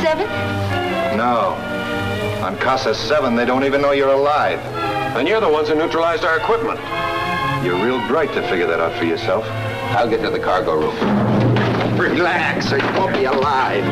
Speaker 15: 7?
Speaker 1: No. On Casa 7, they don't even know you're alive.
Speaker 13: And you're the ones who neutralized our equipment.
Speaker 1: You're real bright to figure that out for yourself.
Speaker 7: I'll get to the cargo room.
Speaker 1: Relax, or you won't be alive.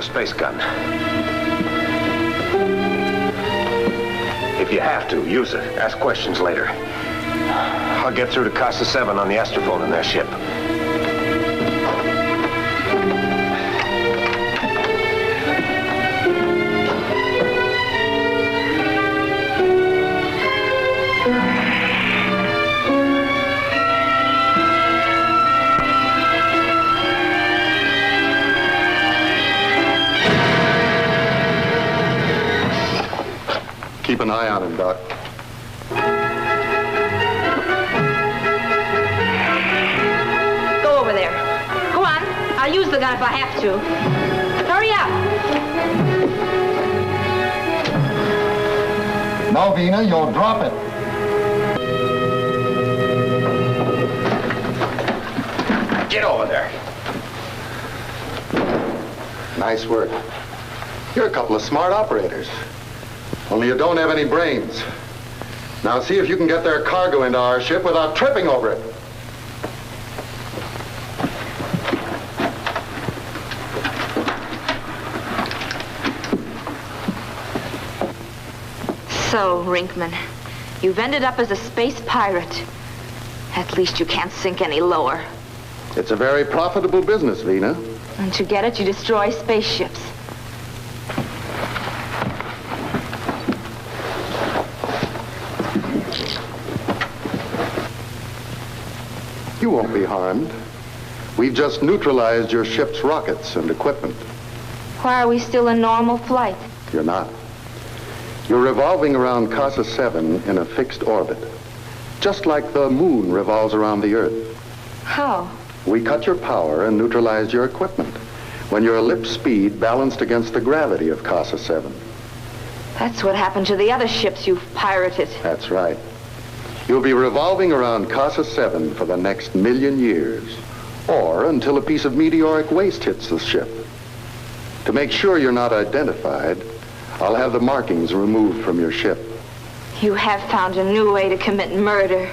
Speaker 7: Space gun. If you have to, use it. Ask questions later. I'll get through to Casa 7 on the astrophone in their ship.
Speaker 3: Keep an eye on him, Doc.
Speaker 15: Go over there. Go on. I'll use the gun if I have to. Hurry up.
Speaker 3: No, Vina, you'll drop it.
Speaker 7: Get over there.
Speaker 3: Nice work. You're a couple of smart operators. Only you don't have any brains. Now see if you can get their cargo into our ship without tripping over it.
Speaker 15: So, Rinkman, you've ended up as a space pirate. At least you can't sink any lower.
Speaker 3: It's a very profitable business, Vina.
Speaker 15: And to get it, you destroy spaceships.
Speaker 3: You won't be harmed. We've just neutralized your ship's rockets and equipment.
Speaker 15: Why are we still in normal flight?
Speaker 3: You're not. You're revolving around Casa 7 in a fixed orbit, just like the moon revolves around the Earth.
Speaker 15: How?
Speaker 3: We cut your power and neutralized your equipment when your ellipse speed balanced against the gravity of Casa 7.
Speaker 15: That's what happened to the other ships you've pirated.
Speaker 3: That's right. You'll be revolving around Casa 7 for the next 1,000,000 years, or until a piece of meteoric waste hits the ship. To make sure you're not identified, I'll have the markings removed from your ship.
Speaker 15: You have found a new way to commit murder.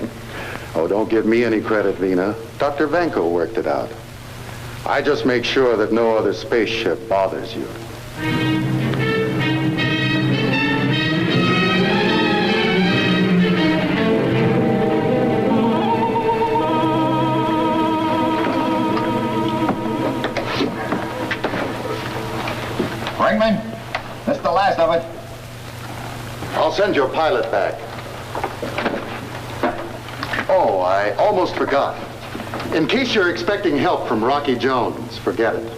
Speaker 3: Oh, don't give me any credit, Vina. Dr. Vanko worked it out. I just make sure that no other spaceship bothers you.
Speaker 1: Ringman, this is the last of it.
Speaker 3: I'll send your pilot back. Oh, I almost forgot. In case you're expecting help from Rocky Jones, forget it.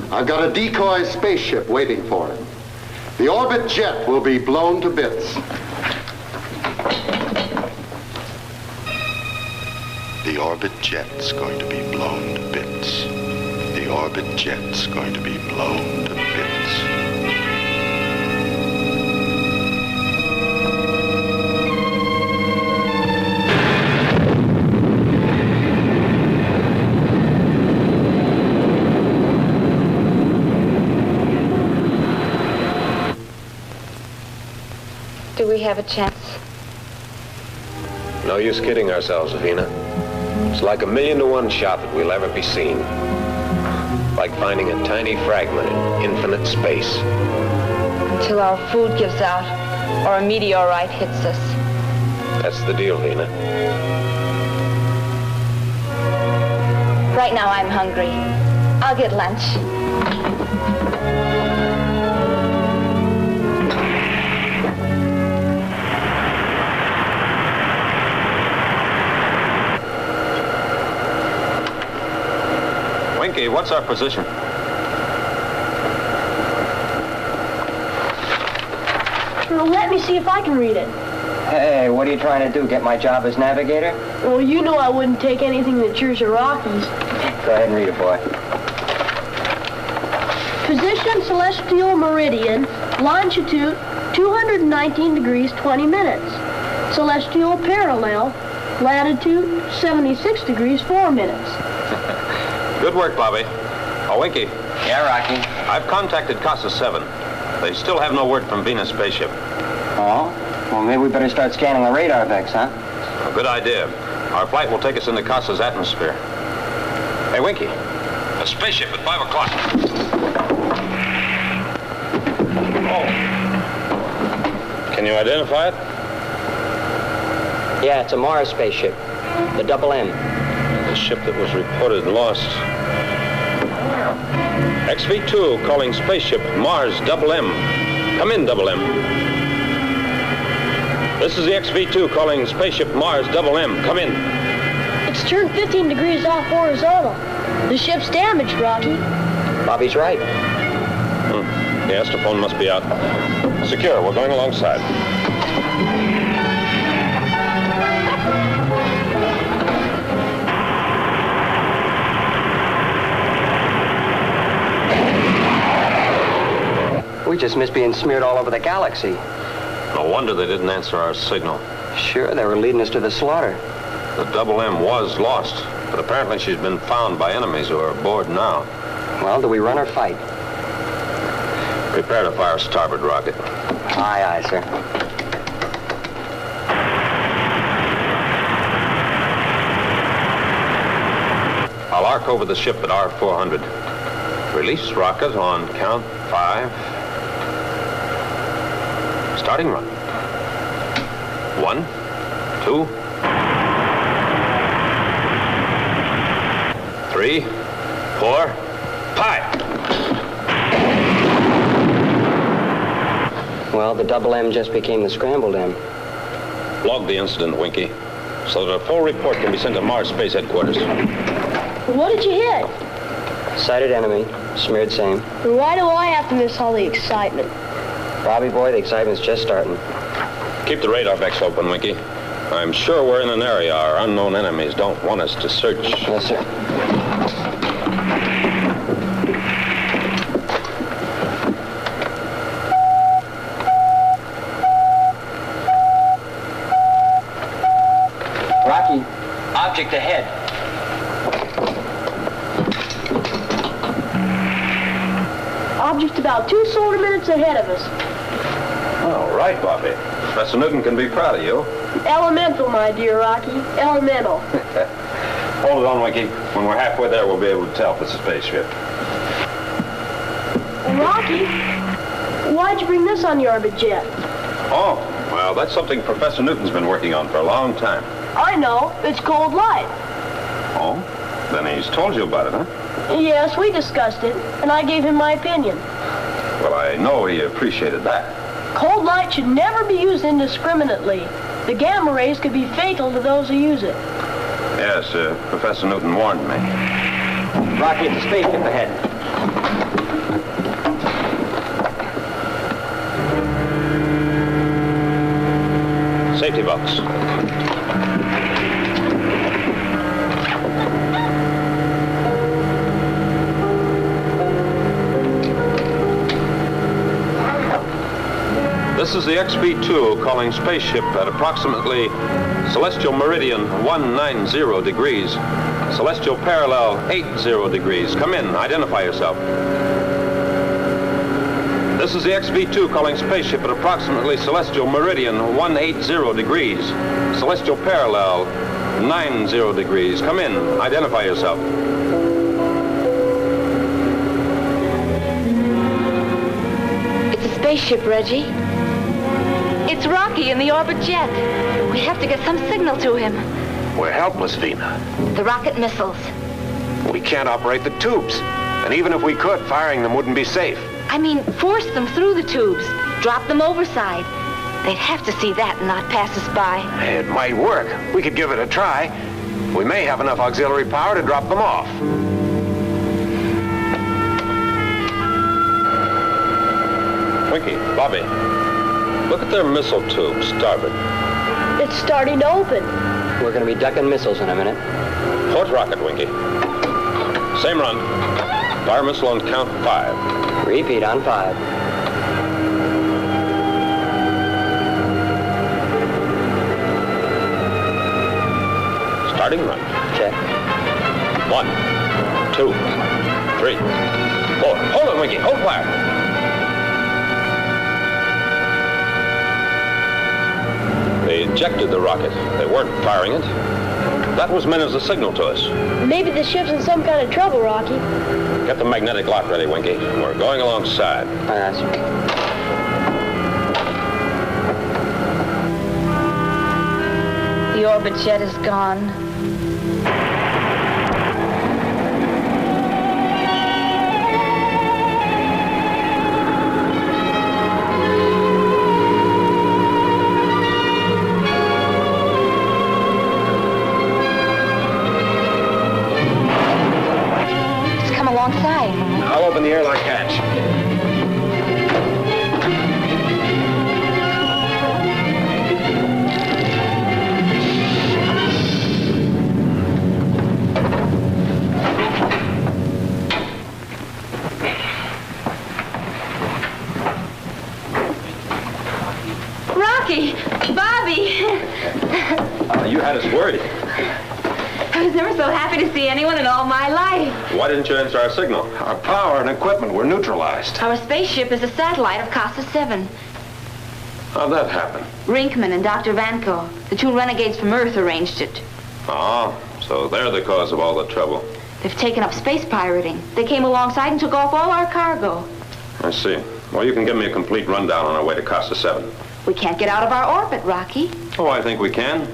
Speaker 3: I've got a decoy spaceship waiting for him. The orbit jet will be blown to bits.
Speaker 4: The orbit jet's going to be blown to bits. The orbit jet's going to be blown to bits.
Speaker 15: Do we have a chance?
Speaker 7: No use kidding ourselves, Vina.
Speaker 13: It's like a 1,000,000-to-1 shot that we'll ever be seen. Like finding a tiny fragment in infinite space.
Speaker 15: Until our food gives out or a meteorite hits us.
Speaker 13: That's the deal, Lena.
Speaker 15: Right now I'm hungry. I'll get lunch.
Speaker 13: Winky, what's our position?
Speaker 5: Well, let me see if I can read it.
Speaker 20: Hey, what are you trying to do? Get my job as navigator?
Speaker 5: Well, you know I wouldn't take anything that yours or Rocky's.
Speaker 20: Go ahead and read it, boy.
Speaker 5: Position celestial meridian, longitude 219 degrees 20 minutes. Celestial parallel, latitude 76 degrees 4 minutes.
Speaker 13: Good work, Bobby. Oh, Winky.
Speaker 20: Yeah, Rocky?
Speaker 13: I've contacted Casa 7. They still have no word from Venus spaceship.
Speaker 20: Oh? Well, maybe we better start scanning the radar vex, huh?
Speaker 13: A good idea. Our flight will take us into Casa's atmosphere. Hey, Winky. A spaceship at 5 o'clock. Oh. Can you identify it?
Speaker 20: Yeah, it's a Mars spaceship. The Double M.
Speaker 13: The ship that was reported lost. XV-2 calling spaceship Mars Double M. Come in, Double M. This is the XV-2 calling spaceship Mars Double M. Come in.
Speaker 5: It's turned 15 degrees off horizontal. The ship's damaged, Rocky.
Speaker 20: Bobby's right.
Speaker 13: The astrophone must be out. Secure, we're going alongside.
Speaker 20: We just missed being smeared all over the galaxy.
Speaker 13: No wonder they didn't answer our signal.
Speaker 20: Sure, they were leading us to the slaughter.
Speaker 13: The Double M was lost, but apparently she's been found by enemies who are aboard now.
Speaker 20: Well, do we run or fight?
Speaker 13: Prepare to fire starboard rocket.
Speaker 20: Aye, aye, sir.
Speaker 13: I'll arc over the ship at R400. Release rocket on count 5. Starting run. 1, 2, 3, 4, pipe!
Speaker 20: Well, the Double M just became the Scrambled M.
Speaker 13: Log the incident, Winky, so that a full report can be sent to Mars Space Headquarters.
Speaker 5: What did you hit?
Speaker 20: Sighted enemy, smeared same.
Speaker 5: And why do I have to miss all the excitement?
Speaker 20: Bobby boy, the excitement's just starting.
Speaker 13: Keep the radar vex open, Winky. I'm sure we're in an area our unknown enemies don't want us to search.
Speaker 20: Yes, sir. Rocky, object ahead.
Speaker 5: Object about 2 solar minutes ahead of us.
Speaker 13: All right, Bobby. Professor Newton can be proud of you.
Speaker 5: Elemental, my dear Rocky. Elemental.
Speaker 13: Hold it on, Winky. When we're halfway there, we'll be able to tell if it's a spaceship.
Speaker 5: Rocky, why'd you bring this on the orbit jet?
Speaker 13: Oh, well, that's something Professor Newton's been working on for a long time.
Speaker 5: I know. It's cold light.
Speaker 13: Oh? Then he's told you about it, huh?
Speaker 5: Yes, we discussed it, and I gave him my opinion.
Speaker 13: Well, I know he appreciated that.
Speaker 5: Cold light should never be used indiscriminately. The gamma rays could be fatal to those who use it.
Speaker 13: Yes, Professor Newton warned me.
Speaker 20: Rocky, at the spaceship ahead.
Speaker 13: Safety box. This is the XV-2 calling spaceship at approximately celestial meridian 190 degrees, celestial parallel 80 degrees. Come in, identify yourself. This is the XV-2 calling spaceship at approximately celestial meridian 180 degrees, celestial parallel 90 degrees. Come in. Identify yourself.
Speaker 15: It's a spaceship, Reggie. It's Rocky in the orbit jet. We have to get some signal to him.
Speaker 7: We're helpless, Vina.
Speaker 15: The rocket missiles.
Speaker 7: We can't operate the tubes. And even if we could, firing them wouldn't be safe.
Speaker 15: I mean, force them through the tubes. Drop them overside. They'd have to see that and not pass us by.
Speaker 7: It might work. We could give it a try. We may have enough auxiliary power to drop them off.
Speaker 13: Winky, Bobby, look at their missile tube, starboard.
Speaker 5: It's starting to open.
Speaker 20: We're going to be ducking missiles in a minute.
Speaker 13: Port rocket, Winky. Same run. Fire missile on count 5.
Speaker 20: Repeat on 5.
Speaker 13: Starting run.
Speaker 20: Check.
Speaker 13: 1, 2, 3, 4. Hold it, Winky. Hold fire. They ejected the rocket. They weren't firing it. That was meant as a signal to us.
Speaker 5: Maybe the ship's in some kind of trouble, Rocky.
Speaker 13: Get the magnetic lock ready, Winky. We're going alongside.
Speaker 20: That's right.
Speaker 15: The orbit jet is gone. Alongside.
Speaker 7: I'll open the airlock hatch.
Speaker 15: Rocky! Bobby!
Speaker 13: You had us worried.
Speaker 15: I was never so happy to see anyone in all my life.
Speaker 13: Why didn't you answer our signal?
Speaker 7: Our power and equipment were neutralized.
Speaker 15: Our spaceship is a satellite of Casa 7.
Speaker 13: How'd that happen?
Speaker 15: Rinkman and Dr. Vanko, the two renegades from Earth, arranged it.
Speaker 13: Oh, so they're the cause of all the trouble.
Speaker 15: They've taken up space pirating. They came alongside and took off all our cargo.
Speaker 13: I see. Well, you can give me a complete rundown on our way to Casa 7.
Speaker 15: We can't get out of our orbit, Rocky.
Speaker 13: Oh, I think we can.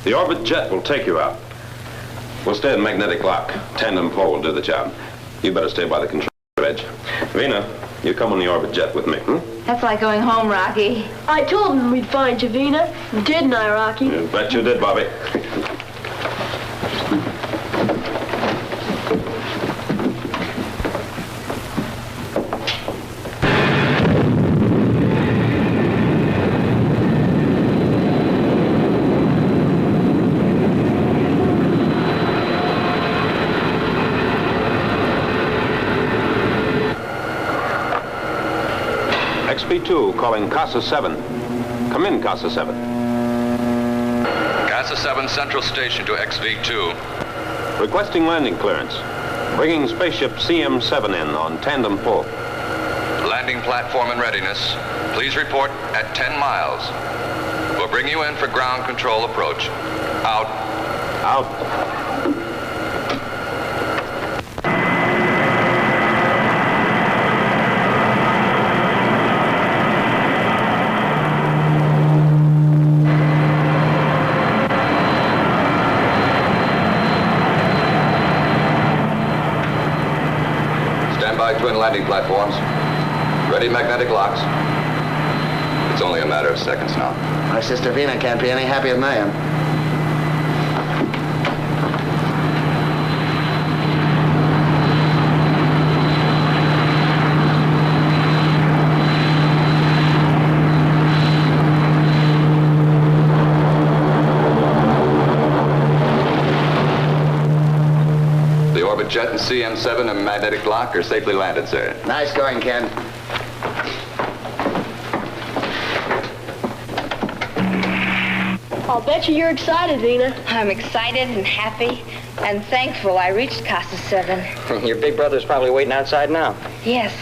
Speaker 13: The orbit jet will take you out. We'll stay at magnetic lock. Tandem pole will do the job. You better stay by the control edge. Vina, you come on the orbit jet with me,
Speaker 15: That's like going home, Rocky.
Speaker 5: I told him we'd find you, Vina. Didn't I, Rocky?
Speaker 13: You bet you did, Bobby. XP2 calling Casa 7. Come in, Casa 7.
Speaker 22: Casa 7 Central Station to XV2.
Speaker 13: Requesting landing clearance. Bringing spaceship CM7 in on tandem pull.
Speaker 22: Landing platform in readiness. Please report at 10 miles. We'll bring you in for ground control approach. Out.
Speaker 13: Out.
Speaker 22: Twin landing platforms. Ready magnetic locks. It's only a matter of seconds now.
Speaker 9: My sister Vina can't be any happier than I am.
Speaker 22: Jet and CM7 and magnetic lock are safely landed, sir.
Speaker 9: Nice going, Ken.
Speaker 5: I'll bet you're excited, Vina.
Speaker 15: I'm excited and happy and thankful I reached Casa 7.
Speaker 20: Your big brother's probably waiting outside now.
Speaker 15: Yes.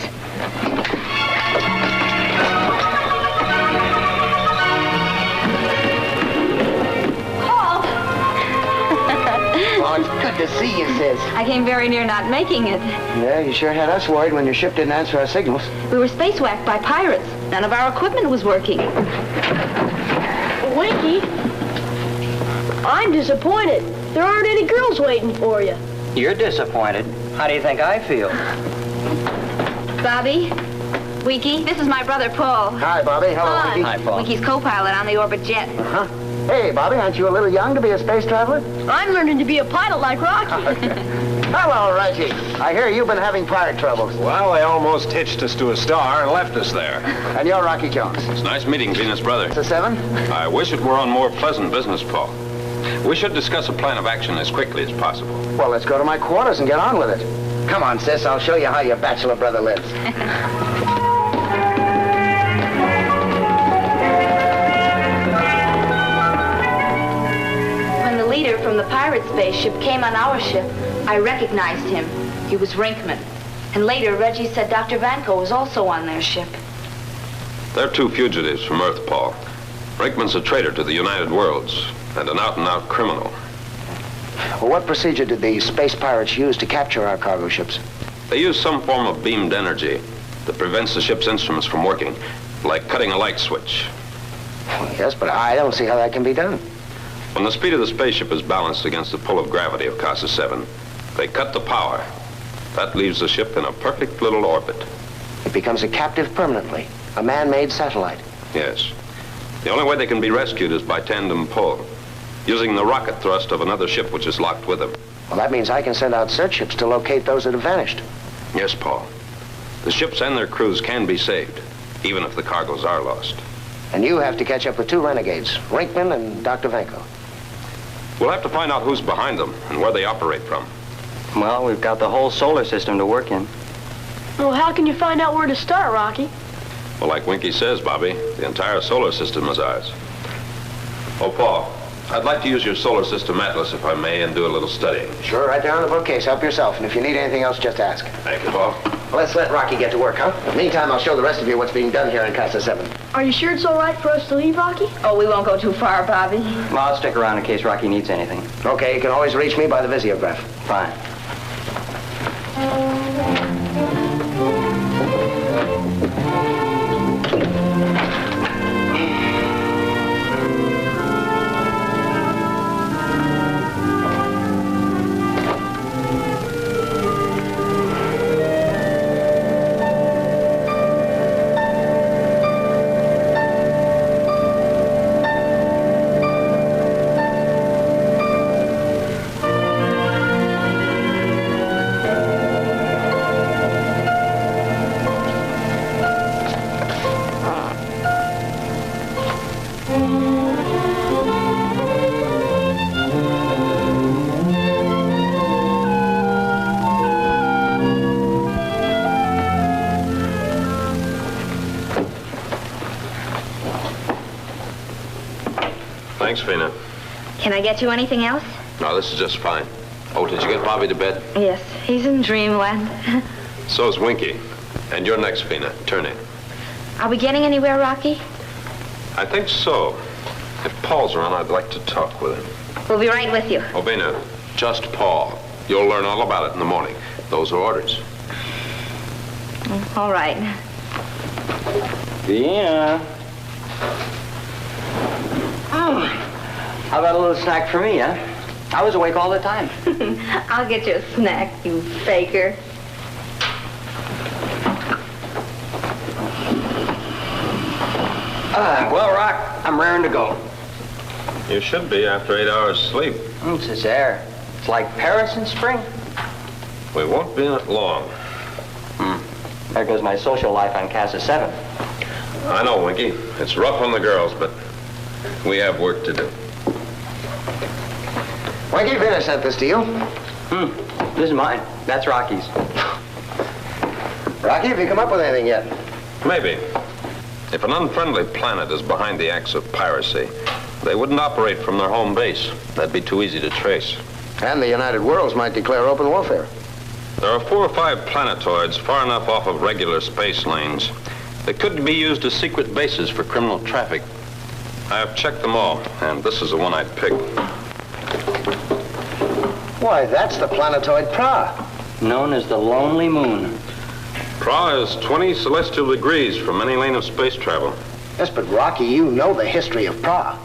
Speaker 9: to see you, sis.
Speaker 15: I came very near not making it.
Speaker 9: Yeah, you sure had us worried when your ship didn't answer our signals.
Speaker 15: We were spacewhacked by pirates. None of our equipment was working.
Speaker 5: Winky, I'm disappointed. There aren't any girls waiting for you.
Speaker 20: You're disappointed. How do you think I feel?
Speaker 15: Bobby, Winky, this is my brother Paul.
Speaker 9: Hi, Bobby. Hello, Winky.
Speaker 20: Hi, Paul.
Speaker 15: Winky's co-pilot on the Orbit Jet.
Speaker 9: Uh-huh. Hey, Bobby, aren't you a little young to be a space traveler?
Speaker 5: I'm learning to be a pilot like Rocky.
Speaker 9: Hello, Reggie. I hear you've been having pirate troubles.
Speaker 10: Well, they almost hitched us to a star and left us there.
Speaker 9: And you're Rocky Jones.
Speaker 10: It's nice meeting Venus, brother.
Speaker 9: It's a 7?
Speaker 10: I wish it were on more pleasant business, Paul. We should discuss a plan of action as quickly as possible.
Speaker 9: Well, let's go to my quarters and get on with it. Come on, sis. I'll show you how your bachelor brother lives.
Speaker 15: When the leader from the pirate spaceship came on our ship, I recognized him. He was Rinkman. And later, Reggie said Dr. Vanko was also on their ship.
Speaker 10: They're two fugitives from Earth, Paul. Rinkman's a traitor to the United Worlds and an out-and-out criminal.
Speaker 9: Well, what procedure did the space pirates use to capture our cargo ships?
Speaker 10: They use some form of beamed energy that prevents the ship's instruments from working, like cutting a light switch.
Speaker 9: Yes, but I don't see how that can be done.
Speaker 10: When the speed of the spaceship is balanced against the pull of gravity of Casa 7, they cut the power. That leaves the ship in a perfect little orbit.
Speaker 9: It becomes a captive permanently, a man-made satellite.
Speaker 10: Yes. The only way they can be rescued is by tandem pull, using the rocket thrust of another ship which is locked with them.
Speaker 9: Well, that means I can send out search ships to locate those that have vanished.
Speaker 10: Yes, Paul. The ships and their crews can be saved, even if the cargoes are lost.
Speaker 9: And you have to catch up with 2 renegades, Rinkman and Dr. Vanko.
Speaker 10: We'll have to find out who's behind them and where they operate from.
Speaker 20: Well, we've got the whole solar system to work in.
Speaker 5: Well, how can you find out where to start, Rocky?
Speaker 10: Well, like Winky says, Bobby, the entire solar system is ours. Oh, Paul, I'd like to use your solar system atlas, if I may, and do a little studying.
Speaker 9: Sure, right there on the bookcase. Help yourself. And if you need anything else, just ask.
Speaker 10: Thank you, Paul.
Speaker 9: Well, let's let Rocky get to work, huh? Meantime, I'll show the rest of you what's being done here in Casa 7.
Speaker 5: Are you sure it's all right for us to leave, Rocky?
Speaker 15: Oh, we won't go too far, Bobby.
Speaker 20: Well, I'll stick around in case Rocky needs anything.
Speaker 9: Okay, you can always reach me by the visiograph.
Speaker 20: Fine.
Speaker 10: Thanks, Fina.
Speaker 15: Can I get you anything else?
Speaker 10: No, this is just fine. Oh, did you get Bobby to bed?
Speaker 15: Yes, he's in dreamland.
Speaker 10: So's Winky. And you're next, Fina. Turn in.
Speaker 15: Are we getting anywhere, Rocky?
Speaker 10: I think so. If Paul's around, I'd like to talk with him.
Speaker 15: We'll be right with you.
Speaker 10: Oh, Fina, just Paul. You'll learn all about it in the morning. Those are orders.
Speaker 15: All right.
Speaker 20: Yeah. How about a little snack for me, huh? I was awake all the time.
Speaker 15: I'll get you a snack, you faker.
Speaker 20: Well, Rock, I'm raring to go.
Speaker 10: You should be after 8 hours sleep.
Speaker 20: It's this air. It's like Paris in spring.
Speaker 10: We won't be in it long.
Speaker 20: There goes my social life on Casa 7.
Speaker 10: I know, Winky. It's rough on the girls, but we have work to do.
Speaker 9: Winky, Vina sent this to you.
Speaker 20: This is mine. That's Rocky's.
Speaker 9: Rocky, have you come up with anything yet?
Speaker 10: Maybe. If an unfriendly planet is behind the acts of piracy, they wouldn't operate from their home base. That'd be too easy to trace.
Speaker 9: And the United Worlds might declare open warfare.
Speaker 10: There are 4 or 5 planetoids far enough off of regular space lanes that could be used as secret bases for criminal traffic. I have checked them all, and this is the one I'd pick.
Speaker 9: Why, that's the planetoid Pra.
Speaker 20: Known as the Lonely Moon.
Speaker 10: Pra is 20 celestial degrees from any lane of space travel.
Speaker 9: Yes, but Rocky, you know the history of Pra.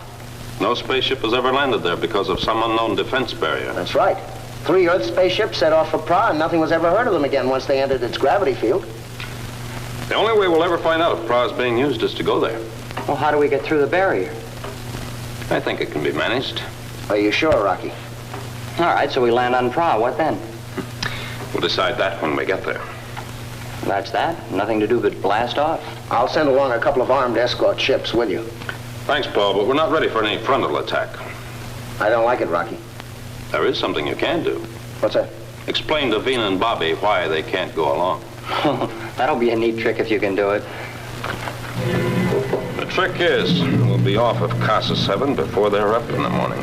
Speaker 10: No spaceship has ever landed there because of some unknown defense barrier.
Speaker 9: That's right. 3 Earth spaceships set off for Pra, and nothing was ever heard of them again once they entered its gravity field.
Speaker 10: The only way we'll ever find out if Pra is being used is to go there.
Speaker 20: Well, how do we get through the barrier?
Speaker 10: I think it can be managed.
Speaker 9: Are you sure, Rocky?
Speaker 20: All right, so we land on Pra. What then?
Speaker 10: We'll decide that when we get there.
Speaker 20: That's that. Nothing to do but blast off.
Speaker 9: I'll send along a couple of armed escort ships, will you?
Speaker 10: Thanks, Paul, but we're not ready for any frontal attack.
Speaker 9: I don't like it, Rocky.
Speaker 10: There is something you can do.
Speaker 9: What's that?
Speaker 10: Explain to Vina and Bobby why they can't go along.
Speaker 20: That'll be a neat trick if you can do it.
Speaker 10: The trick is, we'll be off of Casa 7 before they're up in the morning.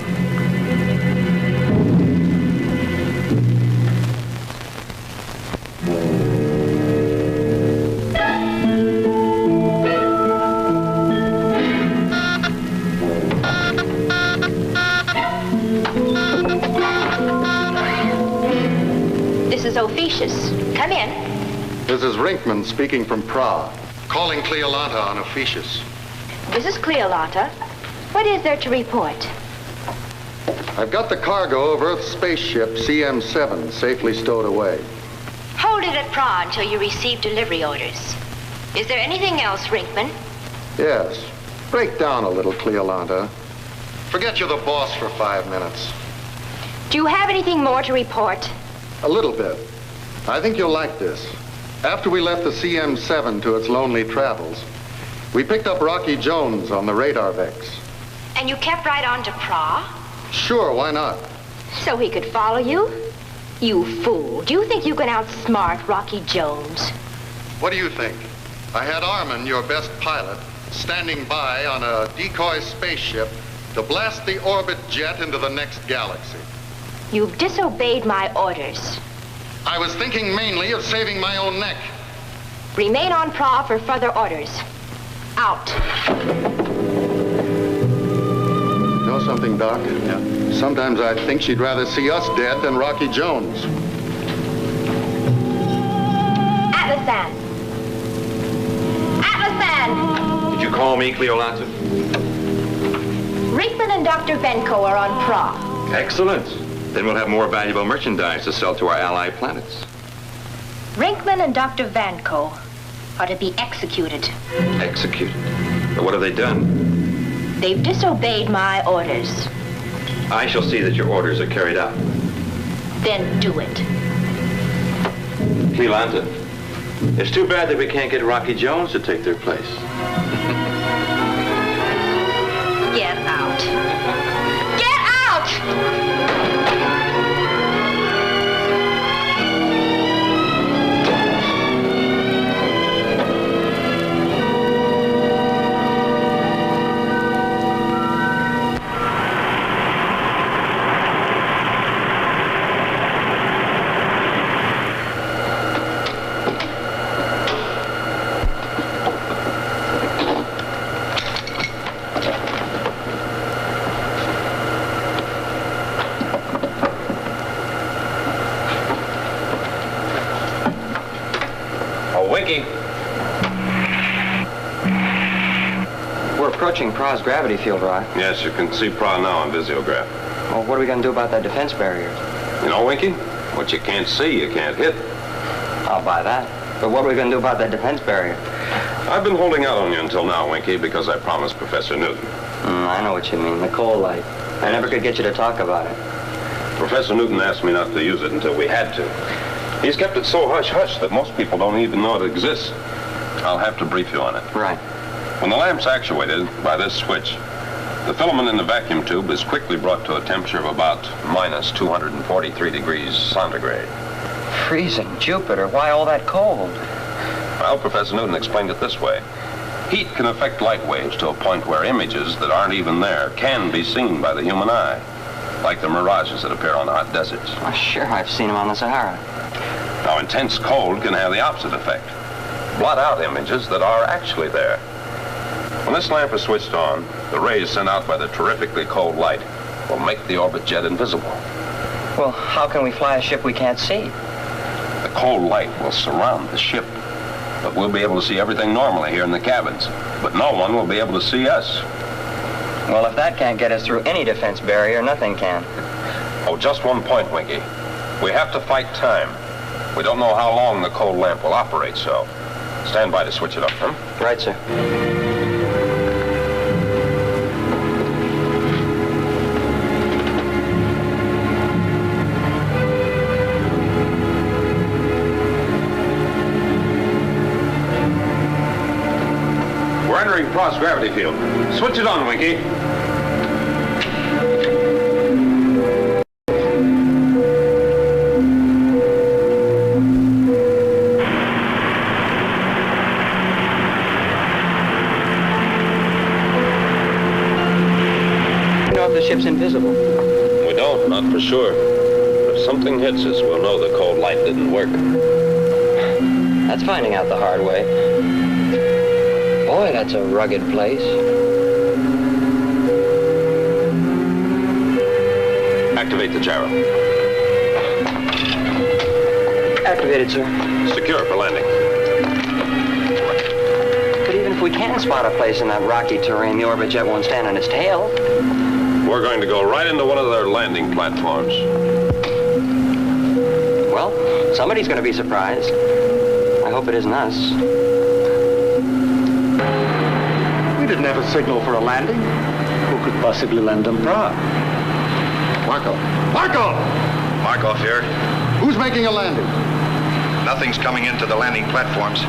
Speaker 15: This is Ophiuchus. Come in.
Speaker 3: This is Rinkman speaking from Pra. Calling Cleolanta on Ophiuchus.
Speaker 15: This is Cleolanta. What is there to report?
Speaker 3: I've got the cargo of Earth's spaceship CM7 safely stowed away.
Speaker 15: Hold it at Pra until you receive delivery orders. Is there anything else, Rinkman?
Speaker 3: Yes. Break down a little, Cleolanta. Forget you're the boss for 5 minutes.
Speaker 15: Do you have anything more to report?
Speaker 3: A little bit. I think you'll like this. After we left the CM7 to its lonely travels, we picked up Rocky Jones on the radar Vex.
Speaker 15: And you kept right on to Pra?
Speaker 3: Sure, why not?
Speaker 15: So he could follow you? You fool. Do you think you can outsmart Rocky Jones?
Speaker 3: What do you think? I had Armin, your best pilot, standing by on a decoy spaceship to blast the orbit jet into the next galaxy.
Speaker 15: You've disobeyed my orders.
Speaker 3: I was thinking mainly of saving my own neck.
Speaker 15: Remain on Pra for further orders. Out.
Speaker 3: Know something, Doc?
Speaker 13: Yeah.
Speaker 3: Sometimes I think she'd rather see us dead than Rocky Jones.
Speaker 15: Atlasan! Atlasan!
Speaker 10: Did you call me, Cleolanta?
Speaker 15: Rinkman and Dr. Benko are on Pra.
Speaker 10: Excellent. Then we'll have more valuable merchandise to sell to our ally planets.
Speaker 15: Rinkman and Dr. Vanko are to be executed.
Speaker 10: Executed? But what have they done?
Speaker 15: They've disobeyed my orders.
Speaker 10: I shall see that your orders are carried out.
Speaker 15: Then do it.
Speaker 10: Cleolanta, it's too bad that we can't get Rocky Jones to take their place.
Speaker 15: Get out. Get out!
Speaker 20: We're approaching Pra's gravity field, Rock.
Speaker 10: Yes, you can see Pra now on visiograph.
Speaker 20: Well, what are we going to do about that defense barrier?
Speaker 10: You know, Winky, what you can't see, you can't hit.
Speaker 20: I'll buy that. But what are we going to do about that defense barrier?
Speaker 10: I've been holding out on you until now, Winky, because I promised Professor Newton.
Speaker 20: I know what you mean, the coal light. I never could get you to talk about it.
Speaker 10: Professor Newton asked me not to use it until we had to. He's kept it so hush-hush that most people don't even know it exists. I'll have to brief you on it.
Speaker 20: Right.
Speaker 10: When the lamp's actuated by this switch, the filament in the vacuum tube is quickly brought to a temperature of about minus 243 degrees centigrade.
Speaker 20: Freezing Jupiter, why all that cold?
Speaker 10: Well, Professor Newton explained it this way. Heat can affect light waves to a point where images that aren't even there can be seen by the human eye, like the mirages that appear on hot deserts.
Speaker 20: Oh, sure, I've seen them on the Sahara.
Speaker 10: Now, intense cold can have the opposite effect. Blot out images that are actually there. When this lamp is switched on, the rays sent out by the terrifically cold light will make the orbit jet invisible.
Speaker 20: Well, how can we fly a ship we can't see?
Speaker 10: The cold light will surround the ship, but we'll be able to see everything normally here in the cabins. But no one will be able to see us.
Speaker 20: Well, if that can't get us through any defense barrier, nothing can.
Speaker 10: Oh, just one point, Winky. We have to fight time. We don't know how long the cold lamp will operate, so stand by to switch it up, huh?
Speaker 20: Right, sir.
Speaker 21: We're entering cross-gravity field. Switch it on, Winky.
Speaker 20: Ship's invisible.
Speaker 10: We don't, not for sure. But if something hits us, we'll know the cold light didn't work.
Speaker 20: That's finding out the hard way. Boy, that's a rugged place.
Speaker 10: Activate the gyro.
Speaker 20: Activated, sir.
Speaker 10: Secure for landing.
Speaker 20: But even if we can spot a place in that rocky terrain, the orbit jet won't stand on its tail.
Speaker 10: We're going to go right into one of their landing platforms.
Speaker 20: Well, somebody's going to be surprised. I hope it isn't us.
Speaker 3: We didn't have a signal for a landing. Who could possibly land on Prague? Markov. Markov!
Speaker 1: Markov here.
Speaker 3: Who's making a landing?
Speaker 1: Nothing's coming into the landing platforms.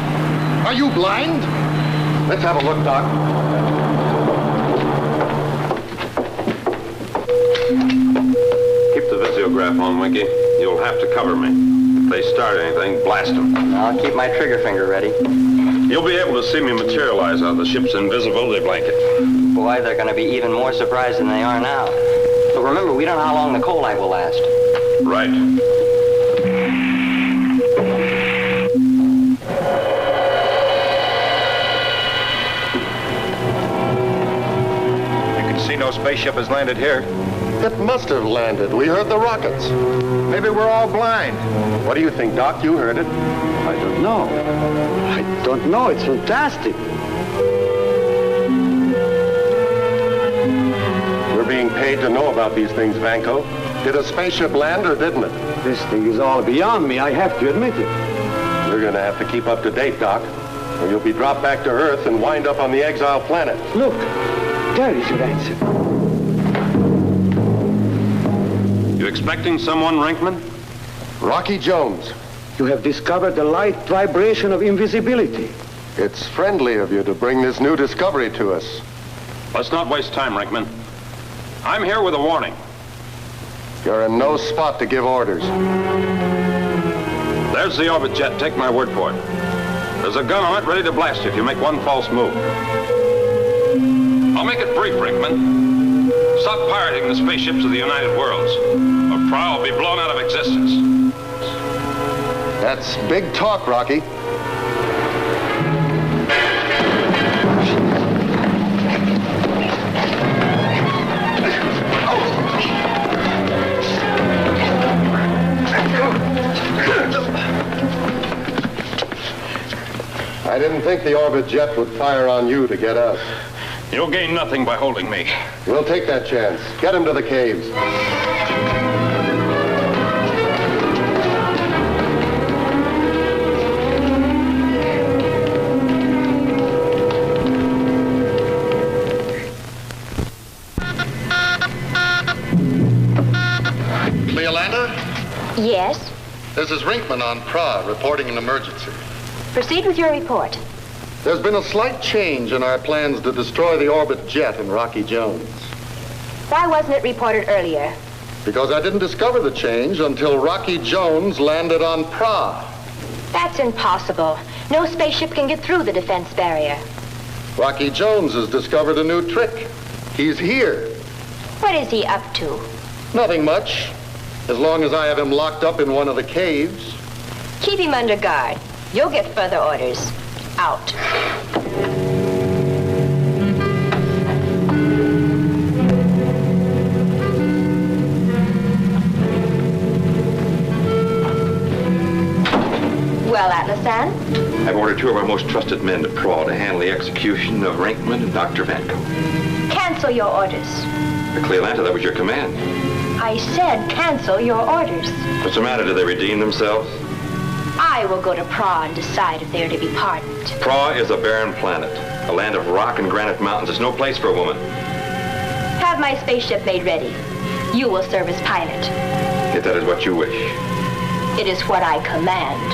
Speaker 3: Are you blind? Let's have a look, Doc.
Speaker 10: Keep the visiograph on, Winky. You'll have to cover me. If they start anything, blast them.
Speaker 20: I'll keep my trigger finger ready.
Speaker 10: You'll be able to see me materialize out of the ship's invisibility blanket.
Speaker 20: Boy, they're going to be even more surprised than they are now. But remember, we don't know how long the cold light will last.
Speaker 10: Right.
Speaker 1: You can see no spaceship has landed here.
Speaker 3: It must have landed. We heard the rockets.
Speaker 1: Maybe we're all blind.
Speaker 3: What do you think, Doc? You heard it.
Speaker 8: I don't know. I don't know. It's fantastic.
Speaker 3: We're being paid to know about these things, Vanko. Did a spaceship land or didn't it?
Speaker 8: This thing is all beyond me. I have to admit it.
Speaker 3: You're going to have to keep up to date, Doc, or you'll be dropped back to Earth and wind up on the exile planet.
Speaker 8: Look, there is your answer.
Speaker 10: You expecting someone, Rinkman?
Speaker 3: Rocky Jones.
Speaker 8: You have discovered the light vibration of invisibility.
Speaker 3: It's friendly of you to bring this new discovery to us.
Speaker 10: Let's not waste time, Rinkman. I'm here with a warning.
Speaker 3: You're in no spot to give orders.
Speaker 10: There's the orbit jet. Take my word for it. There's a gun on it ready to blast you if you make one false move. I'll make it brief, Rinkman. Stop pirating the spaceships of the United Worlds, or Prowl will be blown out of existence.
Speaker 3: That's big talk, Rocky. I didn't think the orbit jet would fire on you to get us.
Speaker 10: You'll gain nothing by holding me.
Speaker 3: We'll take that chance. Get him to the caves. Cleolanda?
Speaker 15: Yes?
Speaker 3: This is Rinkman on Prague, reporting an emergency.
Speaker 15: Proceed with your report.
Speaker 3: There's been a slight change in our plans to destroy the orbit jet in Rocky Jones.
Speaker 15: Why wasn't it reported earlier?
Speaker 3: Because I didn't discover the change until Rocky Jones landed on Prague.
Speaker 15: That's impossible. No spaceship can get through the defense barrier.
Speaker 3: Rocky Jones has discovered a new trick. He's here.
Speaker 15: What is he up to?
Speaker 3: Nothing much, as long as I have him locked up in one of the caves.
Speaker 15: Keep him under guard. You'll get further orders. Out. plan?
Speaker 11: I've ordered 2 of our most trusted men to Prague to handle the execution of Rinkman and Dr. Vanko.
Speaker 15: Cancel your orders.
Speaker 11: Cleolanta, that was your command.
Speaker 15: I said cancel your orders.
Speaker 11: What's the matter? Did they redeem themselves?
Speaker 15: I will go to Prague and decide if they are to be pardoned.
Speaker 11: Prague is a barren planet. A land of rock and granite mountains. There's no place for a woman.
Speaker 15: Have my spaceship made ready. You will serve as pilot.
Speaker 11: If that is what you wish.
Speaker 15: It is what I command.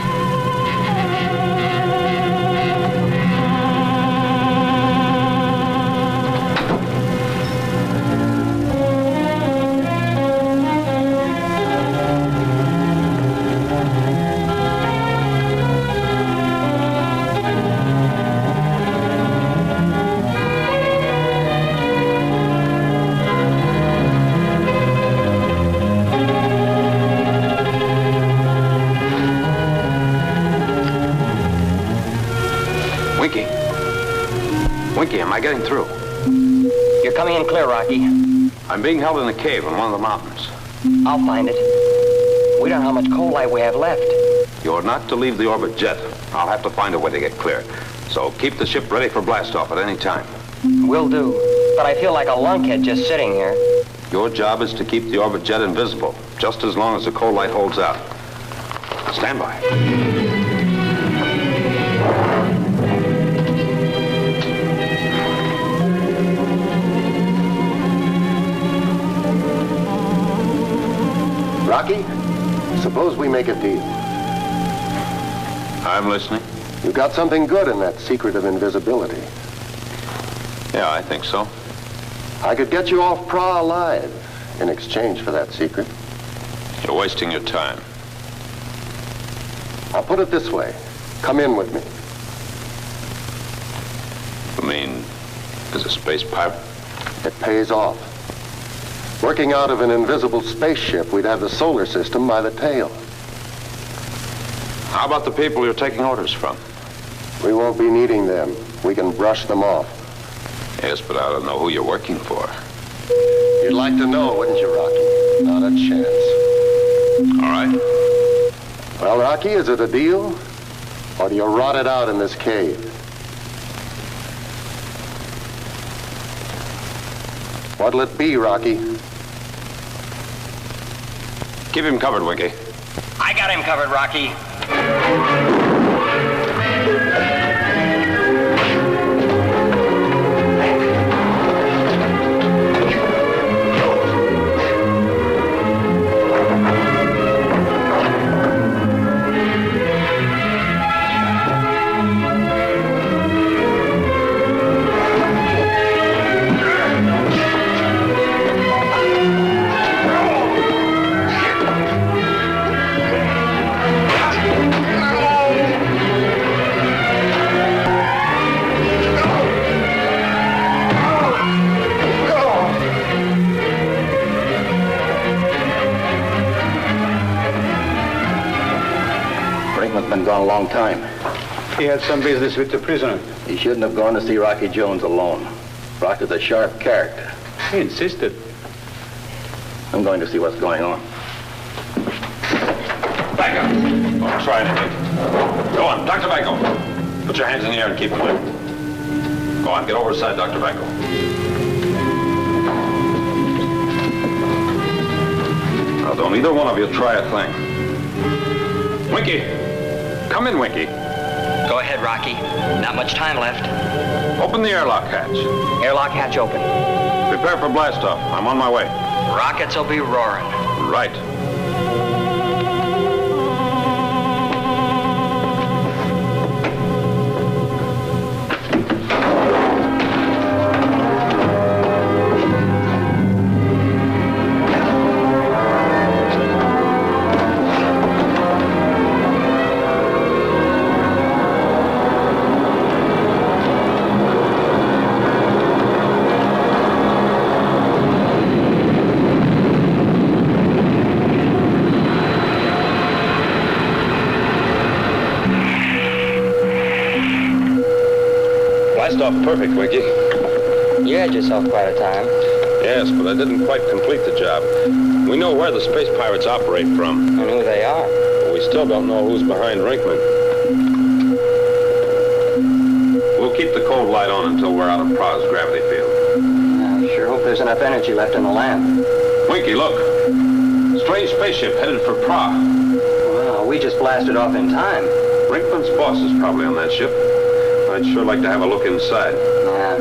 Speaker 10: Winky, am I getting through?
Speaker 20: You're coming in clear, Rocky.
Speaker 10: I'm being held in a cave in one of the mountains.
Speaker 20: I'll find it. We don't know how much coal light we have left.
Speaker 10: You're not to leave the orbit jet. I'll have to find a way to get clear. So keep the ship ready for blast-off at any time.
Speaker 20: Will do. But I feel like a lunkhead just sitting here.
Speaker 10: Your job is to keep the orbit jet invisible, just as long as the coal light holds out. Stand by.
Speaker 3: Rocky, suppose we make a deal.
Speaker 10: I'm listening.
Speaker 3: You got something good in that secret of invisibility.
Speaker 10: Yeah, I think so.
Speaker 3: I could get you off Pra alive in exchange for that secret.
Speaker 10: You're wasting your time.
Speaker 3: I'll put it this way. Come in with me.
Speaker 10: You mean, as a space pirate?
Speaker 3: It pays off. Working out of an invisible spaceship, we'd have the solar system by the tail.
Speaker 10: How about the people you're taking orders from?
Speaker 3: We won't be needing them. We can brush them off.
Speaker 10: Yes, but I don't know who you're working for.
Speaker 3: You'd like to know, wouldn't you, Rocky? Not a chance.
Speaker 10: All right.
Speaker 3: Well, Rocky, is it a deal? Or do you rot it out in this cave? What'll it be, Rocky?
Speaker 10: Keep him covered, Winky.
Speaker 20: I got him covered, Rocky.
Speaker 9: Been gone a long time.
Speaker 8: He had some business with the prisoner.
Speaker 9: He shouldn't have gone to see Rocky Jones alone. Rock is a sharp character.
Speaker 8: He insisted.
Speaker 9: I'm going to see what's going on.
Speaker 10: Back up. Don't try anything. Go on, Dr. Vanko. Put your hands in the air and keep clear. Go on, get over the side, Dr. Vanko. Now, don't either one of you try a thing. Winky. Come in, Winky.
Speaker 20: Go ahead, Rocky. Not much time left.
Speaker 10: Open the airlock hatch.
Speaker 20: Airlock hatch open.
Speaker 10: Prepare for blastoff. I'm on my way.
Speaker 20: Rockets will be roaring.
Speaker 10: Right. Off perfect, Winky.
Speaker 20: You had yourself quite a time.
Speaker 10: Yes, but I didn't quite complete the job. We know where the space pirates operate from.
Speaker 20: And who they are.
Speaker 10: But we still don't know who's behind Rinkman.
Speaker 21: We'll keep the cold light on until we're out of Pra's gravity field.
Speaker 20: I sure hope there's enough energy left in the lamp.
Speaker 21: Winky, look. Strange spaceship headed for Pra.
Speaker 20: Wow, we just blasted off in time.
Speaker 21: Brinkman's boss is probably on that ship. I'd sure like to have a look inside.
Speaker 20: Yeah.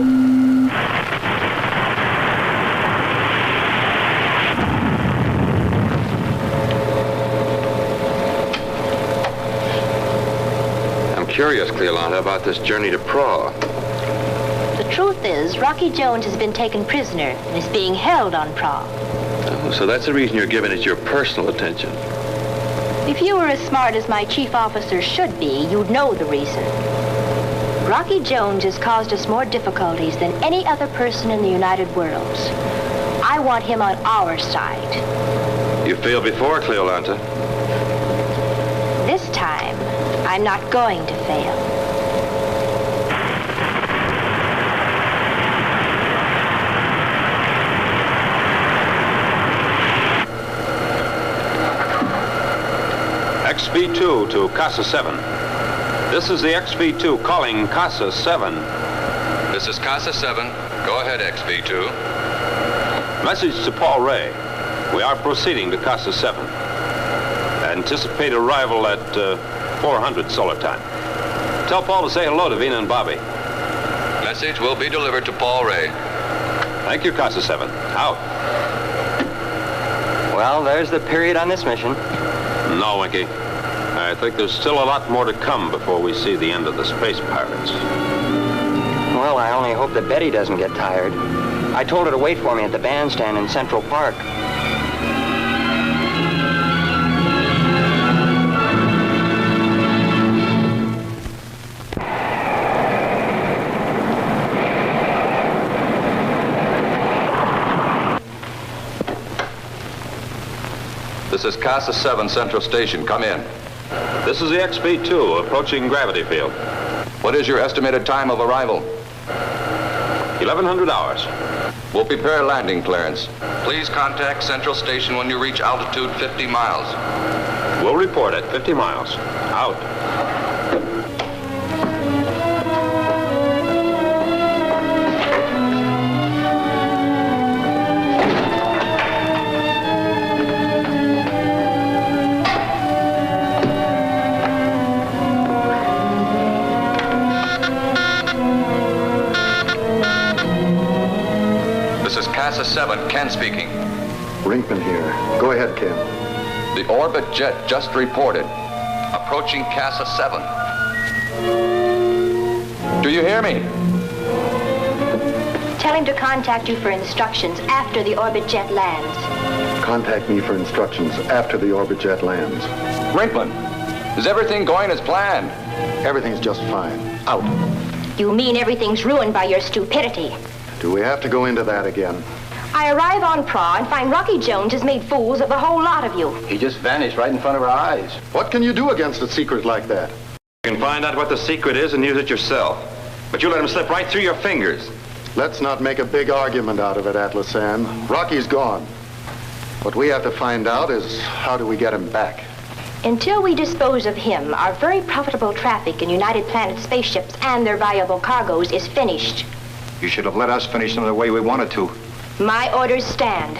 Speaker 14: I'm curious, Cleolanta, about this journey to Pra.
Speaker 17: The truth is, Rocky Jones has been taken prisoner and is being held on Pra.
Speaker 14: Oh, so that's the reason you're giving it your personal attention.
Speaker 17: If you were as smart as my chief officer should be, you'd know the reason. Rocky Jones has caused us more difficulties than any other person in the United Worlds. I want him on our side.
Speaker 14: You failed before, Cleolanta.
Speaker 17: This time, I'm not going to fail.
Speaker 21: XV2 to Casa 7. This is the XV2 calling Casa 7.
Speaker 10: This is Casa 7. Go ahead, XV2.
Speaker 21: Message to Paul Ray. We are proceeding to Casa 7. Anticipate arrival at 400 solar time. Tell Paul to say hello to Vina and Bobby.
Speaker 10: Message will be delivered to Paul Ray.
Speaker 21: Thank you, Casa 7. Out.
Speaker 20: Well, there's the period on this mission.
Speaker 21: No, Winky. I think there's still a lot more to come before we see the end of the space pirates.
Speaker 20: Well, I only hope that Betty doesn't get tired. I told her to wait for me at the bandstand in Central Park.
Speaker 10: This is Casa 7 Central Station. Come in.
Speaker 21: This is the XV2 approaching gravity field.
Speaker 10: What is your estimated time of arrival?
Speaker 21: 1100 hours.
Speaker 10: We'll prepare landing clearance. Please contact Central Station when you reach altitude 50 miles.
Speaker 21: We'll report at 50 miles. Out.
Speaker 10: Casa 7, Ken speaking.
Speaker 3: Brinkman here. Go ahead, Ken.
Speaker 10: The orbit jet just reported. Approaching Casa 7. Do you hear me?
Speaker 17: Tell him to contact you for instructions after the orbit jet lands.
Speaker 3: Contact me for instructions after the orbit jet lands.
Speaker 10: Brinkman, is everything going as planned?
Speaker 3: Everything's just fine. Out.
Speaker 17: You mean everything's ruined by your stupidity?
Speaker 3: Do we have to go into that again?
Speaker 17: I arrive on Pra and find Rocky Jones has made fools of the whole lot of you.
Speaker 14: He just vanished right in front of our eyes.
Speaker 3: What can you do against a secret like that?
Speaker 11: You can find out what the secret is and use it yourself. But you let him slip right through your fingers.
Speaker 3: Let's not make a big argument out of it, Atlasan. Rocky's gone. What we have to find out is how do we get him back?
Speaker 17: Until we dispose of him, our very profitable traffic in United Planet spaceships and their valuable cargoes is finished.
Speaker 1: You should have let us finish them the way we wanted to.
Speaker 17: My orders stand.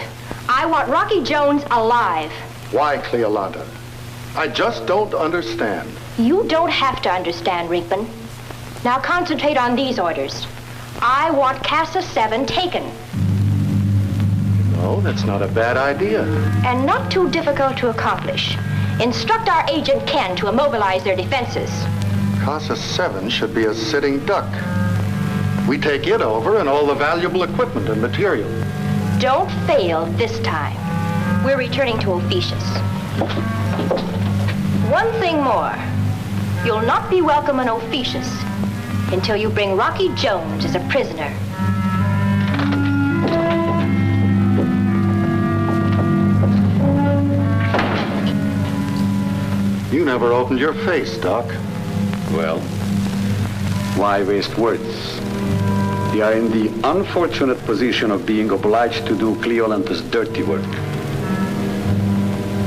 Speaker 17: I want Rocky Jones alive.
Speaker 3: Why, Cleolanta? I just don't understand.
Speaker 17: You don't have to understand, Rinkman. Now concentrate on these orders. I want Casa 7 taken.
Speaker 3: No, that's not a bad idea.
Speaker 17: And not too difficult to accomplish. Instruct our agent Ken to immobilize their defenses.
Speaker 3: Casa 7 should be a sitting duck. We take it over and all the valuable equipment and material.
Speaker 17: Don't fail this time. We're returning to Ophiuchus. One thing more. You'll not be welcome in Ophiuchus until you bring Rocky Jones as a prisoner.
Speaker 3: You never opened your face, Doc.
Speaker 8: Well, why waste words? We are in the unfortunate position of being obliged to do Cleolanta's dirty work.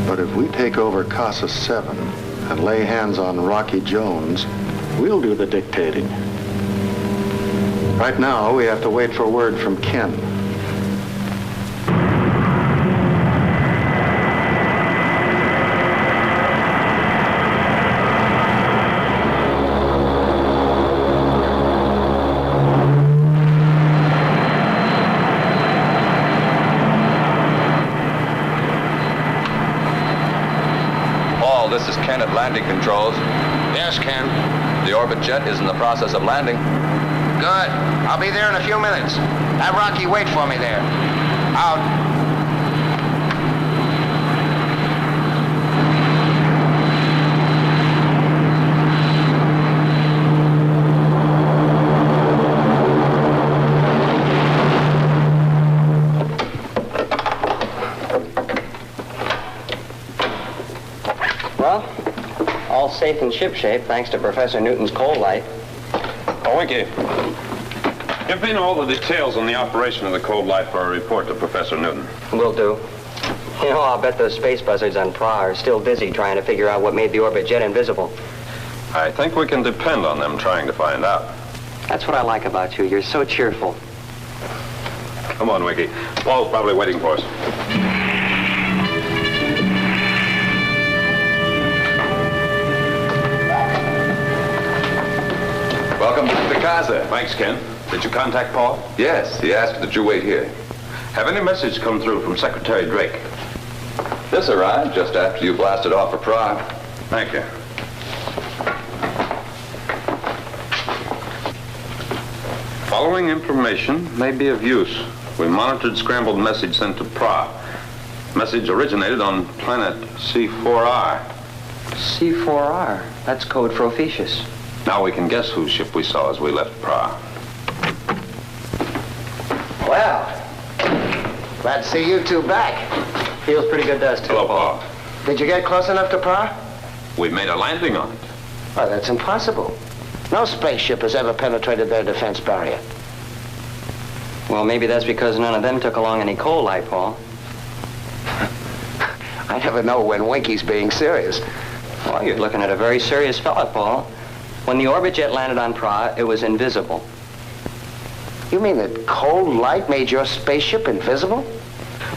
Speaker 3: But if we take over Casa 7 and lay hands on Rocky Jones, we'll do the dictating. Right now, we have to wait for word from Ken.
Speaker 1: Paul, this is Ken at Landing Controls.
Speaker 7: Yes, Ken.
Speaker 1: The orbit jet is in the process of landing.
Speaker 7: Good. I'll be there in a few minutes. Have Rocky wait for me there. Out.
Speaker 20: Well, all safe and shipshape thanks to Professor Newton's cold light.
Speaker 21: Oh, Winky. Give me all the details on the operation of the cold light for a report to Professor Newton.
Speaker 20: Will do. You know, I'll bet those space buzzards on Pra are still dizzy trying to figure out what made the orbit jet invisible.
Speaker 21: I think we can depend on them trying to find out.
Speaker 20: That's what I like about you. You're so cheerful.
Speaker 21: Come on, Winky. Paul's probably waiting for us.
Speaker 1: Welcome to the casa.
Speaker 21: Thanks, Ken. Did you contact Paul?
Speaker 1: Yes, he asked that you wait here.
Speaker 21: Have any message come through from Secretary Drake?
Speaker 1: This arrived just after you blasted off for Prague.
Speaker 21: Thank you. Following information may be of use. We monitored scrambled message sent to Prague. Message originated on planet C4R.
Speaker 20: C4R. That's code for Ophiuchus.
Speaker 21: Now we can guess whose ship we saw as we left Prague.
Speaker 9: Well, glad to see you two back.
Speaker 20: Feels pretty good to us, too.
Speaker 21: Hello, Paul.
Speaker 9: Did you get close enough to Pra?
Speaker 21: We made a landing on it.
Speaker 9: Well, that's impossible. No spaceship has ever penetrated their defense barrier.
Speaker 20: Well, maybe that's because none of them took along any coal light, Paul.
Speaker 9: I never know when Winky's being serious.
Speaker 20: Well, you're looking at a very serious fella, Paul. When the orbit jet landed on Pra, it was invisible.
Speaker 9: You mean that cold light made your spaceship invisible?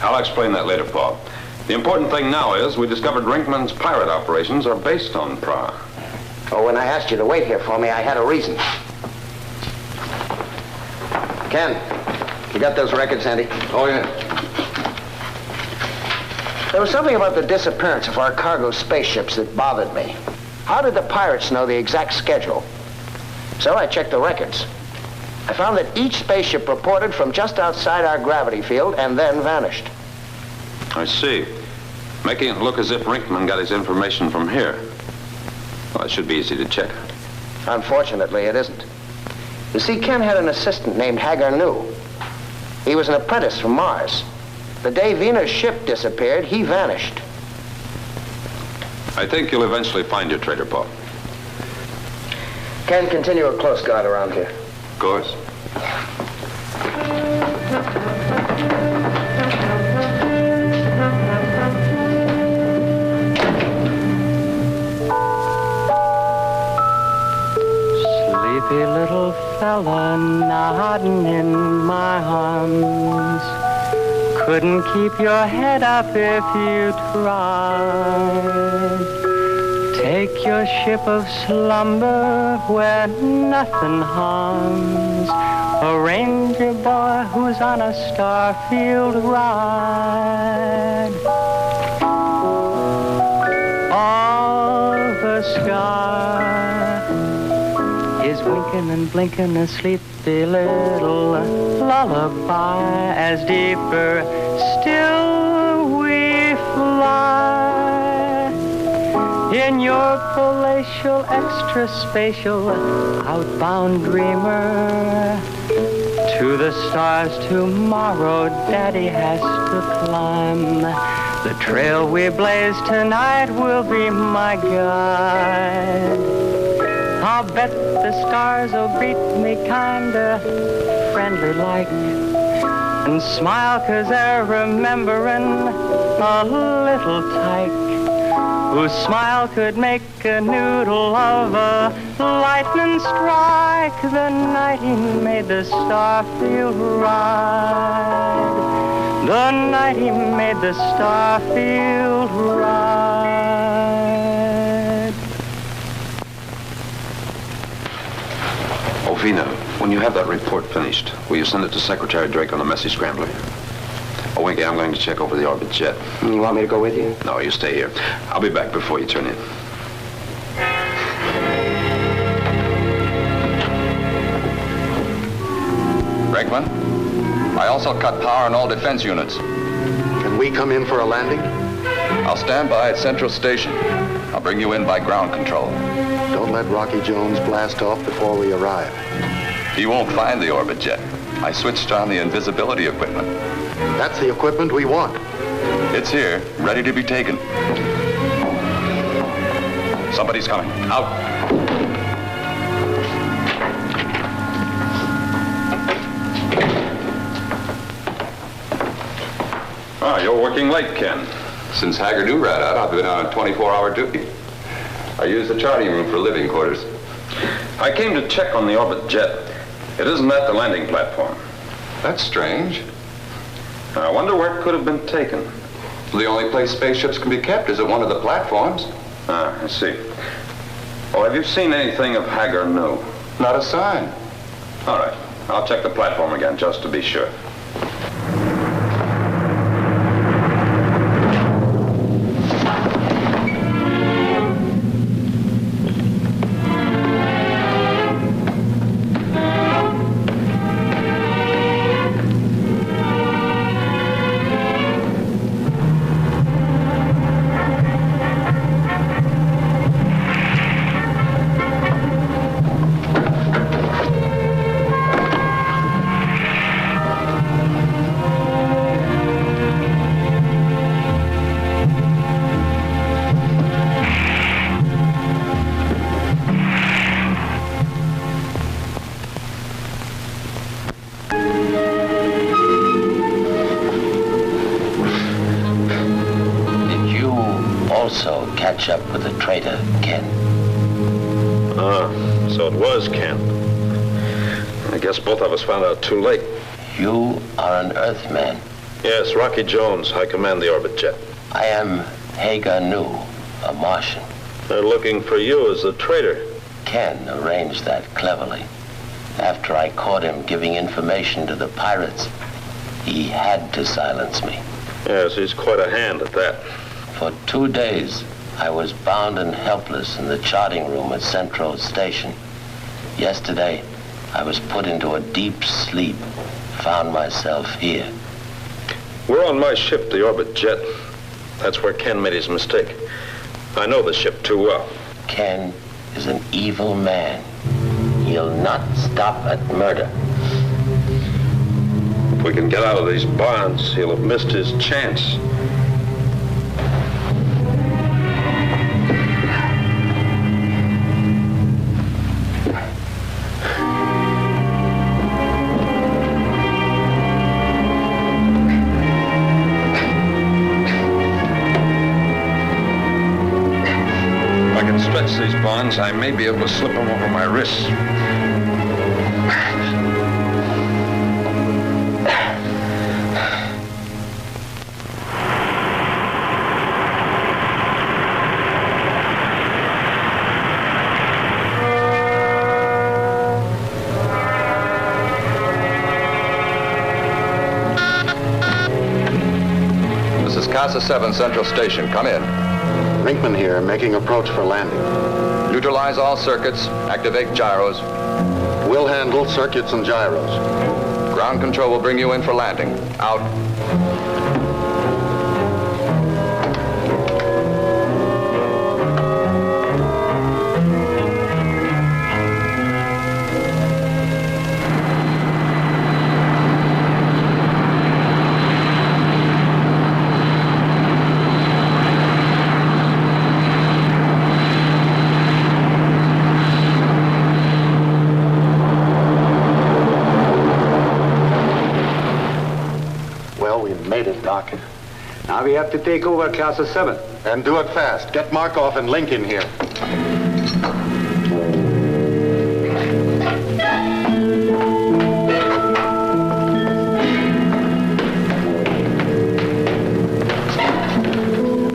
Speaker 21: I'll explain that later, Paul. The important thing now is we discovered Rinkman's pirate operations are based on Prague.
Speaker 9: Oh, when I asked you to wait here for me, I had a reason. Ken, you got those records handy?
Speaker 1: Oh, yeah.
Speaker 9: There was something about the disappearance of our cargo spaceships that bothered me. How did the pirates know the exact schedule? So I checked the records. I found that each spaceship reported from just outside our gravity field and then vanished.
Speaker 21: I see. Making it look as if Rinkman got his information from here. Well, it should be easy to check.
Speaker 9: Unfortunately, it isn't. You see, Ken had an assistant named Hagar New. He was an apprentice from Mars. The day Venus' ship disappeared, he vanished.
Speaker 21: I think you'll eventually find your traitor, Paul.
Speaker 9: Ken, continue a close guard around here.
Speaker 21: Of course.
Speaker 16: Sleepy little fella nodding in my arms. Couldn't keep your head up if you tried. Take your ship of slumber where nothing harms a ranger boy who's on a starfield ride. All the sky is winking and blinking a sleepy little lullaby as deeper still we fly. In your palatial, extra-spatial, outbound dreamer. To the stars tomorrow, Daddy has to climb. The trail we blaze tonight will be my guide. I'll bet the stars will greet me kinda friendly-like and smile 'cause they're remembering a little tyke whose smile could make a noodle of a lightning strike the night he made the starfield ride. The night he made the starfield ride.
Speaker 10: Oh, Vina, when you have that report finished, will you send it to Secretary Drake on the message scrambler? Oh, Winky, I'm going to check over the orbit jet.
Speaker 11: You want me to go with you?
Speaker 10: No, you stay here. I'll be back before you turn in.
Speaker 1: Brakeman, I also cut power on all defense units.
Speaker 3: Can we come in for a landing?
Speaker 1: I'll stand by at Central Station. I'll bring you in by ground control.
Speaker 3: Don't let Rocky Jones blast off before we arrive.
Speaker 1: He won't find the orbit jet. I switched on the invisibility equipment.
Speaker 3: That's the equipment we want.
Speaker 1: It's here, ready to be taken. Somebody's coming. Out.
Speaker 10: Ah, you're working late, Ken.
Speaker 1: Since Haggard rat out, I've been on 24-hour duty. I use the charting room for living quarters.
Speaker 10: I came to check on the orbit jet. It isn't at the landing platform.
Speaker 1: That's strange.
Speaker 10: I wonder where it could have been taken.
Speaker 1: The only place spaceships can be kept is at one of the platforms.
Speaker 10: Ah, I see. Oh, have you seen anything of Haggard? No.
Speaker 1: Not a sign.
Speaker 10: All right. I'll check the platform again just to be sure.
Speaker 18: Catch up with the traitor, Ken.
Speaker 10: Ah, so it was Ken. I guess both of us found out too late.
Speaker 18: You are an Earthman.
Speaker 10: Yes, Rocky Jones. I command the orbit jet.
Speaker 18: I am Hagar Nu, a Martian.
Speaker 10: They're looking for you as the traitor.
Speaker 18: Ken arranged that cleverly. After I caught him giving information to the pirates, he had to silence me.
Speaker 10: Yes, he's quite a hand at that.
Speaker 18: For 2 days, I was bound and helpless in the charting room at Central Station. Yesterday, I was put into a deep sleep, found myself here.
Speaker 10: We're on my ship, the orbit jet. That's where Ken made his mistake. I know the ship too well.
Speaker 18: Ken is an evil man. He'll not stop at murder.
Speaker 10: If we can get out of these bonds, he'll have missed his chance. These bonds, I may be able to slip them over my wrists.
Speaker 1: This is Casa 7 Central Station. Come in.
Speaker 3: Brinkman here, making approach for landing.
Speaker 1: Neutralize all circuits. Activate gyros.
Speaker 3: We'll handle circuits and gyros.
Speaker 1: Ground control will bring you in for landing. Out.
Speaker 8: Now we have to take over Casa 7.
Speaker 3: And do it fast. Get Markov and Lincoln here.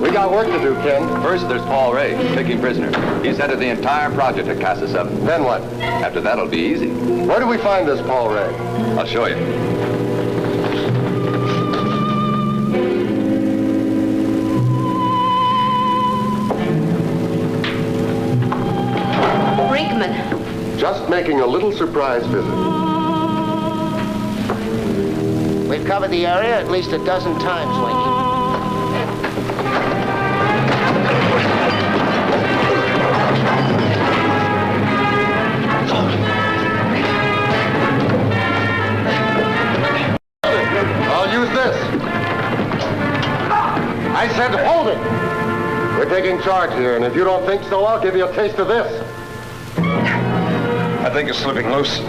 Speaker 14: We got work to do, Ken. First, there's Paul Ray, taking prisoner. He's head of the entire project at Casa 7.
Speaker 3: Then what?
Speaker 14: After that, it'll be easy.
Speaker 3: Where do we find this Paul Ray?
Speaker 14: I'll show you.
Speaker 15: Brinkman.
Speaker 3: Just making a little surprise visit.
Speaker 9: We've covered the area at least a dozen times, Linky.
Speaker 3: I'll use this. I said hold it. We're taking charge here, and if you don't think so, I'll give you a taste of this.
Speaker 10: I think it's slipping loose.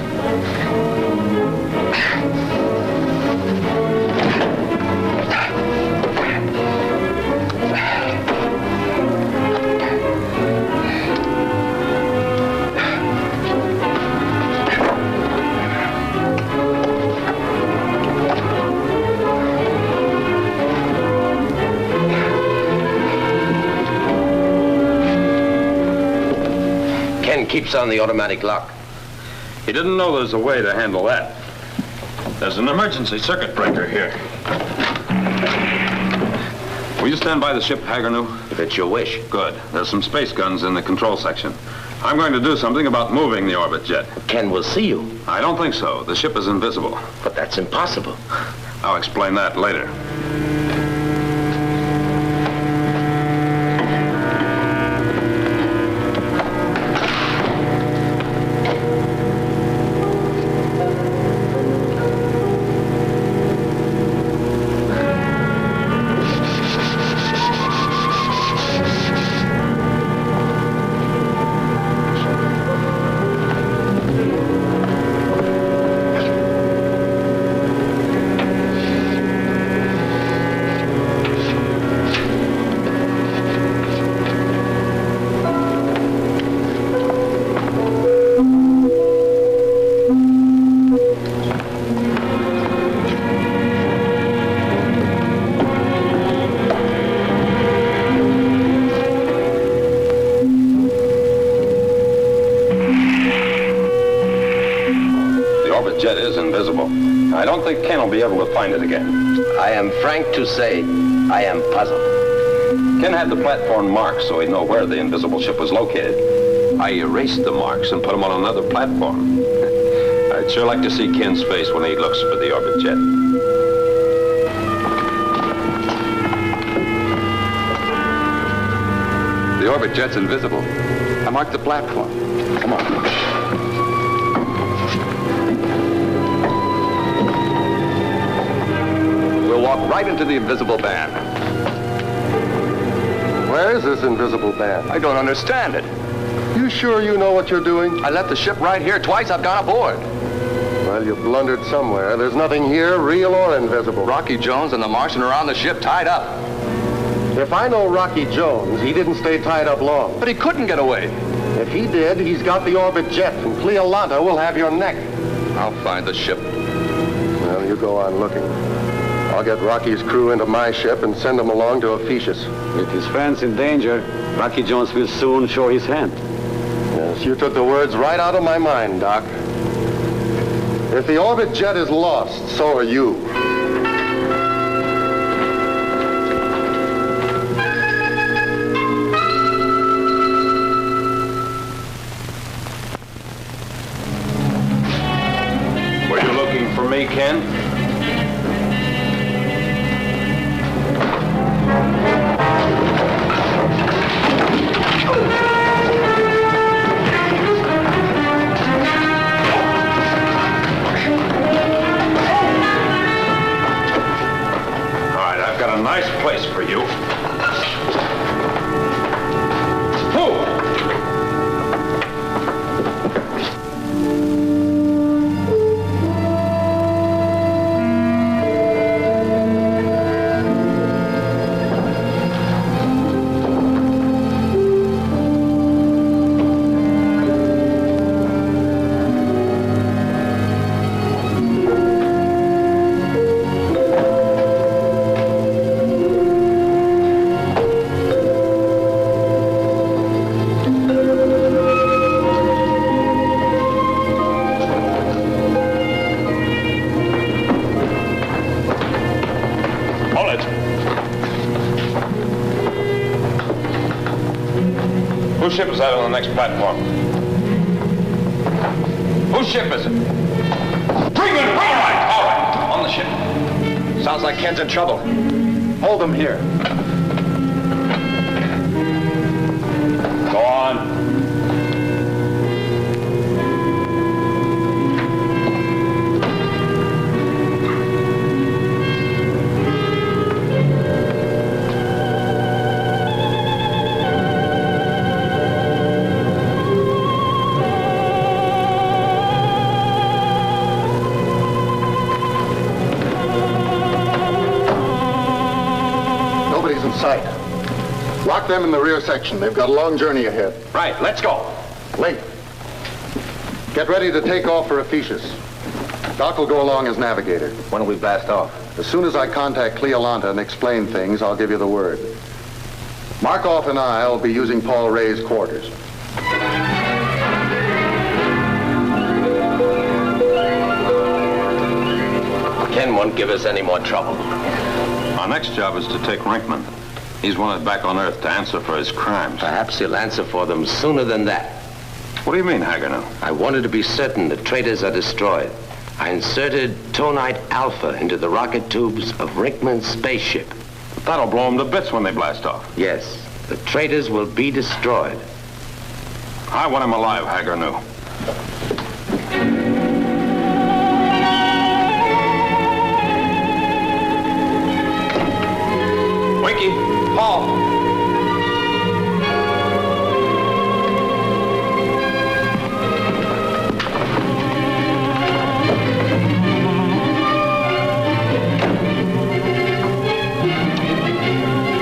Speaker 11: Ken keeps on the automatic lock.
Speaker 10: He didn't know there's a way to handle that. There's an emergency circuit breaker here. Will you stand by the ship, Hagernu?
Speaker 11: If it's your wish.
Speaker 10: Good. There's some space guns in the control section. I'm going to do something about moving the orbit jet.
Speaker 11: Ken will see you.
Speaker 10: I don't think so. The ship is invisible.
Speaker 11: But that's impossible.
Speaker 10: I'll explain that later. Jet is invisible. I don't think Ken will be able to find it again.
Speaker 11: I am frank to say, I am puzzled.
Speaker 10: Ken had the platform marked so he'd know where the invisible ship was located. I erased the marks and put them on another platform. I'd sure like to see Ken's face when he looks for the orbit jet.
Speaker 14: The orbit jet's invisible. I marked the platform. Come on. We'll walk right into the invisible band.
Speaker 3: Where is this invisible band?
Speaker 14: I don't understand it.
Speaker 3: You sure you know what you're doing?
Speaker 14: I left the ship right here. Twice I've gone aboard.
Speaker 3: Well, you blundered somewhere. There's nothing here, real or invisible.
Speaker 14: Rocky Jones and the Martian are on the ship, tied up.
Speaker 3: If I know Rocky Jones, he didn't stay tied up long.
Speaker 14: But he couldn't get away.
Speaker 3: If he did, he's got the orbit jet, and Cleolanta will have your neck.
Speaker 14: I'll find the ship.
Speaker 3: Well, you go on looking. I'll get Rocky's crew into my ship and send them along to Ophesus.
Speaker 8: With his friends in danger, Rocky Jones will soon show his hand.
Speaker 3: Yes, you took the words right out of my mind, Doc. If the orbit jet is lost, so are you.
Speaker 10: Were you looking for me, Ken? A nice place for you.
Speaker 21: it. Whose ship is that on the next platform? Whose ship is it? Brinkman! All right. On the ship.
Speaker 11: Sounds like Ken's in trouble.
Speaker 8: Hold him here.
Speaker 21: Go on.
Speaker 3: Nobody's in sight. Lock them in the rear section. They've got a long journey ahead.
Speaker 11: Right, let's go.
Speaker 3: Link, get ready to take off for Ephesus. Doc will go along as navigator.
Speaker 11: When will we blast off?
Speaker 3: As soon as I contact Cleolanta and explain things, I'll give you the word. Markov and I'll be using Paul Ray's quarters.
Speaker 10: Ken won't give us any more trouble.
Speaker 21: Our next job is to take Rinkman. He's wanted back on Earth to answer for his crimes.
Speaker 10: Perhaps he'll answer for them sooner than that.
Speaker 21: What do you mean, Hagernu?
Speaker 10: I wanted to be certain the traitors are destroyed. I inserted tonite alpha into the rocket tubes of Rinkman's spaceship.
Speaker 21: That'll blow them to bits when they blast off.
Speaker 10: Yes, the traitors will be destroyed.
Speaker 21: I want him alive, Hagernu.
Speaker 11: Winky, Paul.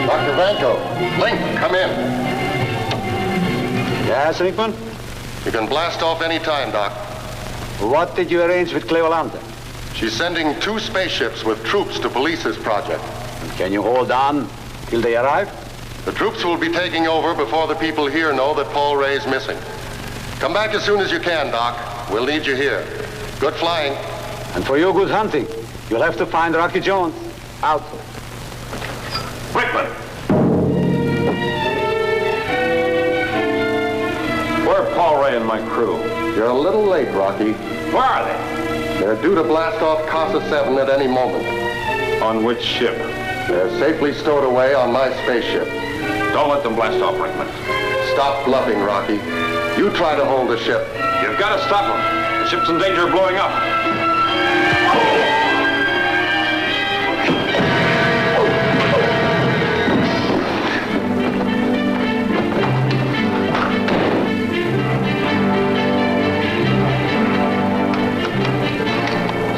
Speaker 3: Dr. Vanko, Link, come in.
Speaker 8: Yes, Rinkman?
Speaker 3: You can blast off any time, Doc.
Speaker 8: What did you arrange with Cleolanta?
Speaker 3: She's sending 2 spaceships with troops to police this project.
Speaker 8: Can you hold on till they arrive?
Speaker 3: The troops will be taking over before the people here know that Paul Ray's missing. Come back as soon as you can, Doc. We'll need you here. Good flying.
Speaker 8: And for you, good hunting. You'll have to find Rocky Jones. Out.
Speaker 21: Rinkman! Where are Paul Ray and my crew?
Speaker 3: You're a little late, Rocky.
Speaker 21: Where are they?
Speaker 3: They're due to blast off Casa 7 at any moment.
Speaker 21: On which ship?
Speaker 3: They're safely stowed away on my spaceship.
Speaker 21: Don't let them blast off, Rinkman.
Speaker 3: Stop bluffing, Rocky. You try to hold the ship.
Speaker 21: You've got to stop them. The ship's in danger of blowing up.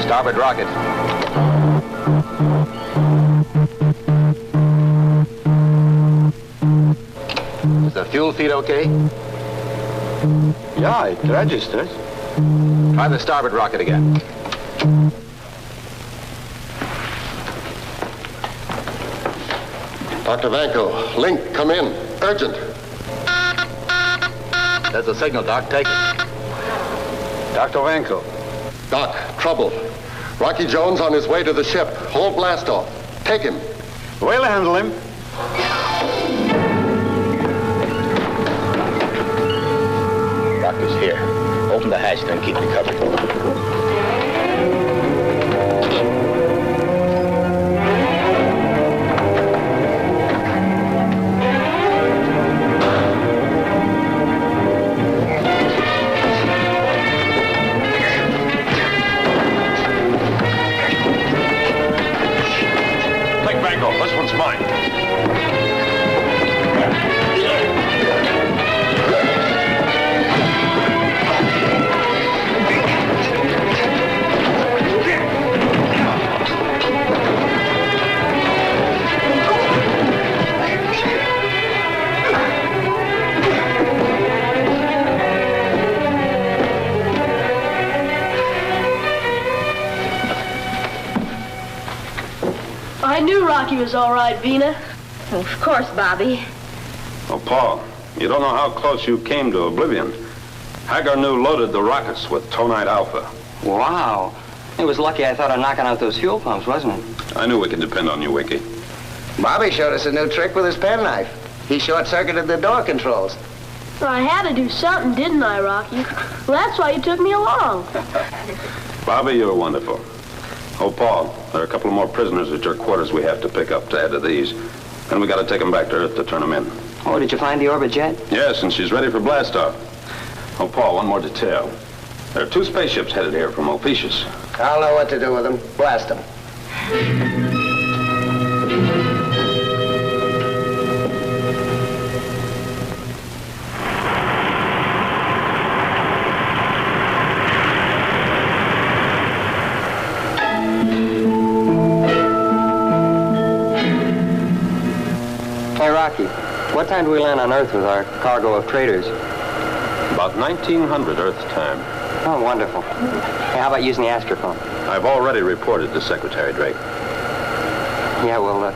Speaker 11: Starboard rocket. Is the fuel feed okay?
Speaker 8: Yeah, it registers.
Speaker 11: Try the starboard rocket again.
Speaker 3: Dr. Vanko, Link, come in. Urgent.
Speaker 11: There's a signal, Doc. Take it.
Speaker 8: Dr. Vanko.
Speaker 3: Doc, trouble. Rocky Jones on his way to the ship. Hold blast off. Take him.
Speaker 8: We'll handle him.
Speaker 11: Doctor's here. Open the hatch, then keep me covered.
Speaker 21: This one's mine.
Speaker 5: I knew Rocky was all right, Vina.
Speaker 15: Of course, Bobby.
Speaker 21: Oh, Paul, you don't know how close you came to oblivion. Hagernu loaded the rockets with tonite alpha.
Speaker 20: Wow. It was lucky I thought of knocking out those fuel pumps, wasn't it?
Speaker 21: I knew we could depend on you, Wiki.
Speaker 9: Bobby showed us a new trick with his penknife. He short-circuited the door controls.
Speaker 5: Well, I had to do something, didn't I, Rocky? Well, that's why you took me along.
Speaker 21: Bobby, you're wonderful. Oh, Paul, there are a couple more prisoners at your quarters we have to pick up to add to these. Then we got to take them back to Earth to turn them in.
Speaker 20: Oh, did you find the orbit jet?
Speaker 21: Yes, and she's ready for blastoff. Oh, Paul, one more detail. There are 2 spaceships headed here from Opicius.
Speaker 9: I'll know what to do with them. Blast them.
Speaker 20: Hey, Rocky, what time do we land on Earth with our cargo of traders?
Speaker 21: About 1900 Earth time.
Speaker 20: Oh, wonderful. Hey, how about using the astrophone?
Speaker 21: I've already reported to Secretary Drake.
Speaker 20: Yeah, well,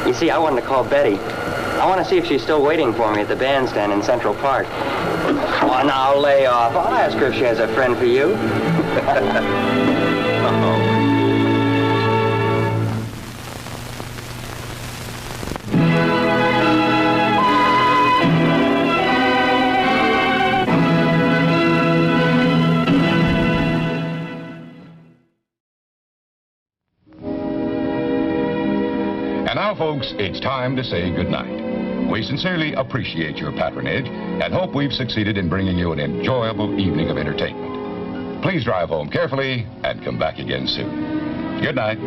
Speaker 20: you see, I wanted to call Betty. I want to see if she's still waiting for me at the bandstand in Central Park. Oh, now, lay off. I'll ask her if she has a friend for you.
Speaker 12: And now, folks, it's time to say goodnight. We sincerely appreciate your patronage and hope we've succeeded in bringing you an enjoyable evening of entertainment. Please drive home carefully and come back again soon. Good night.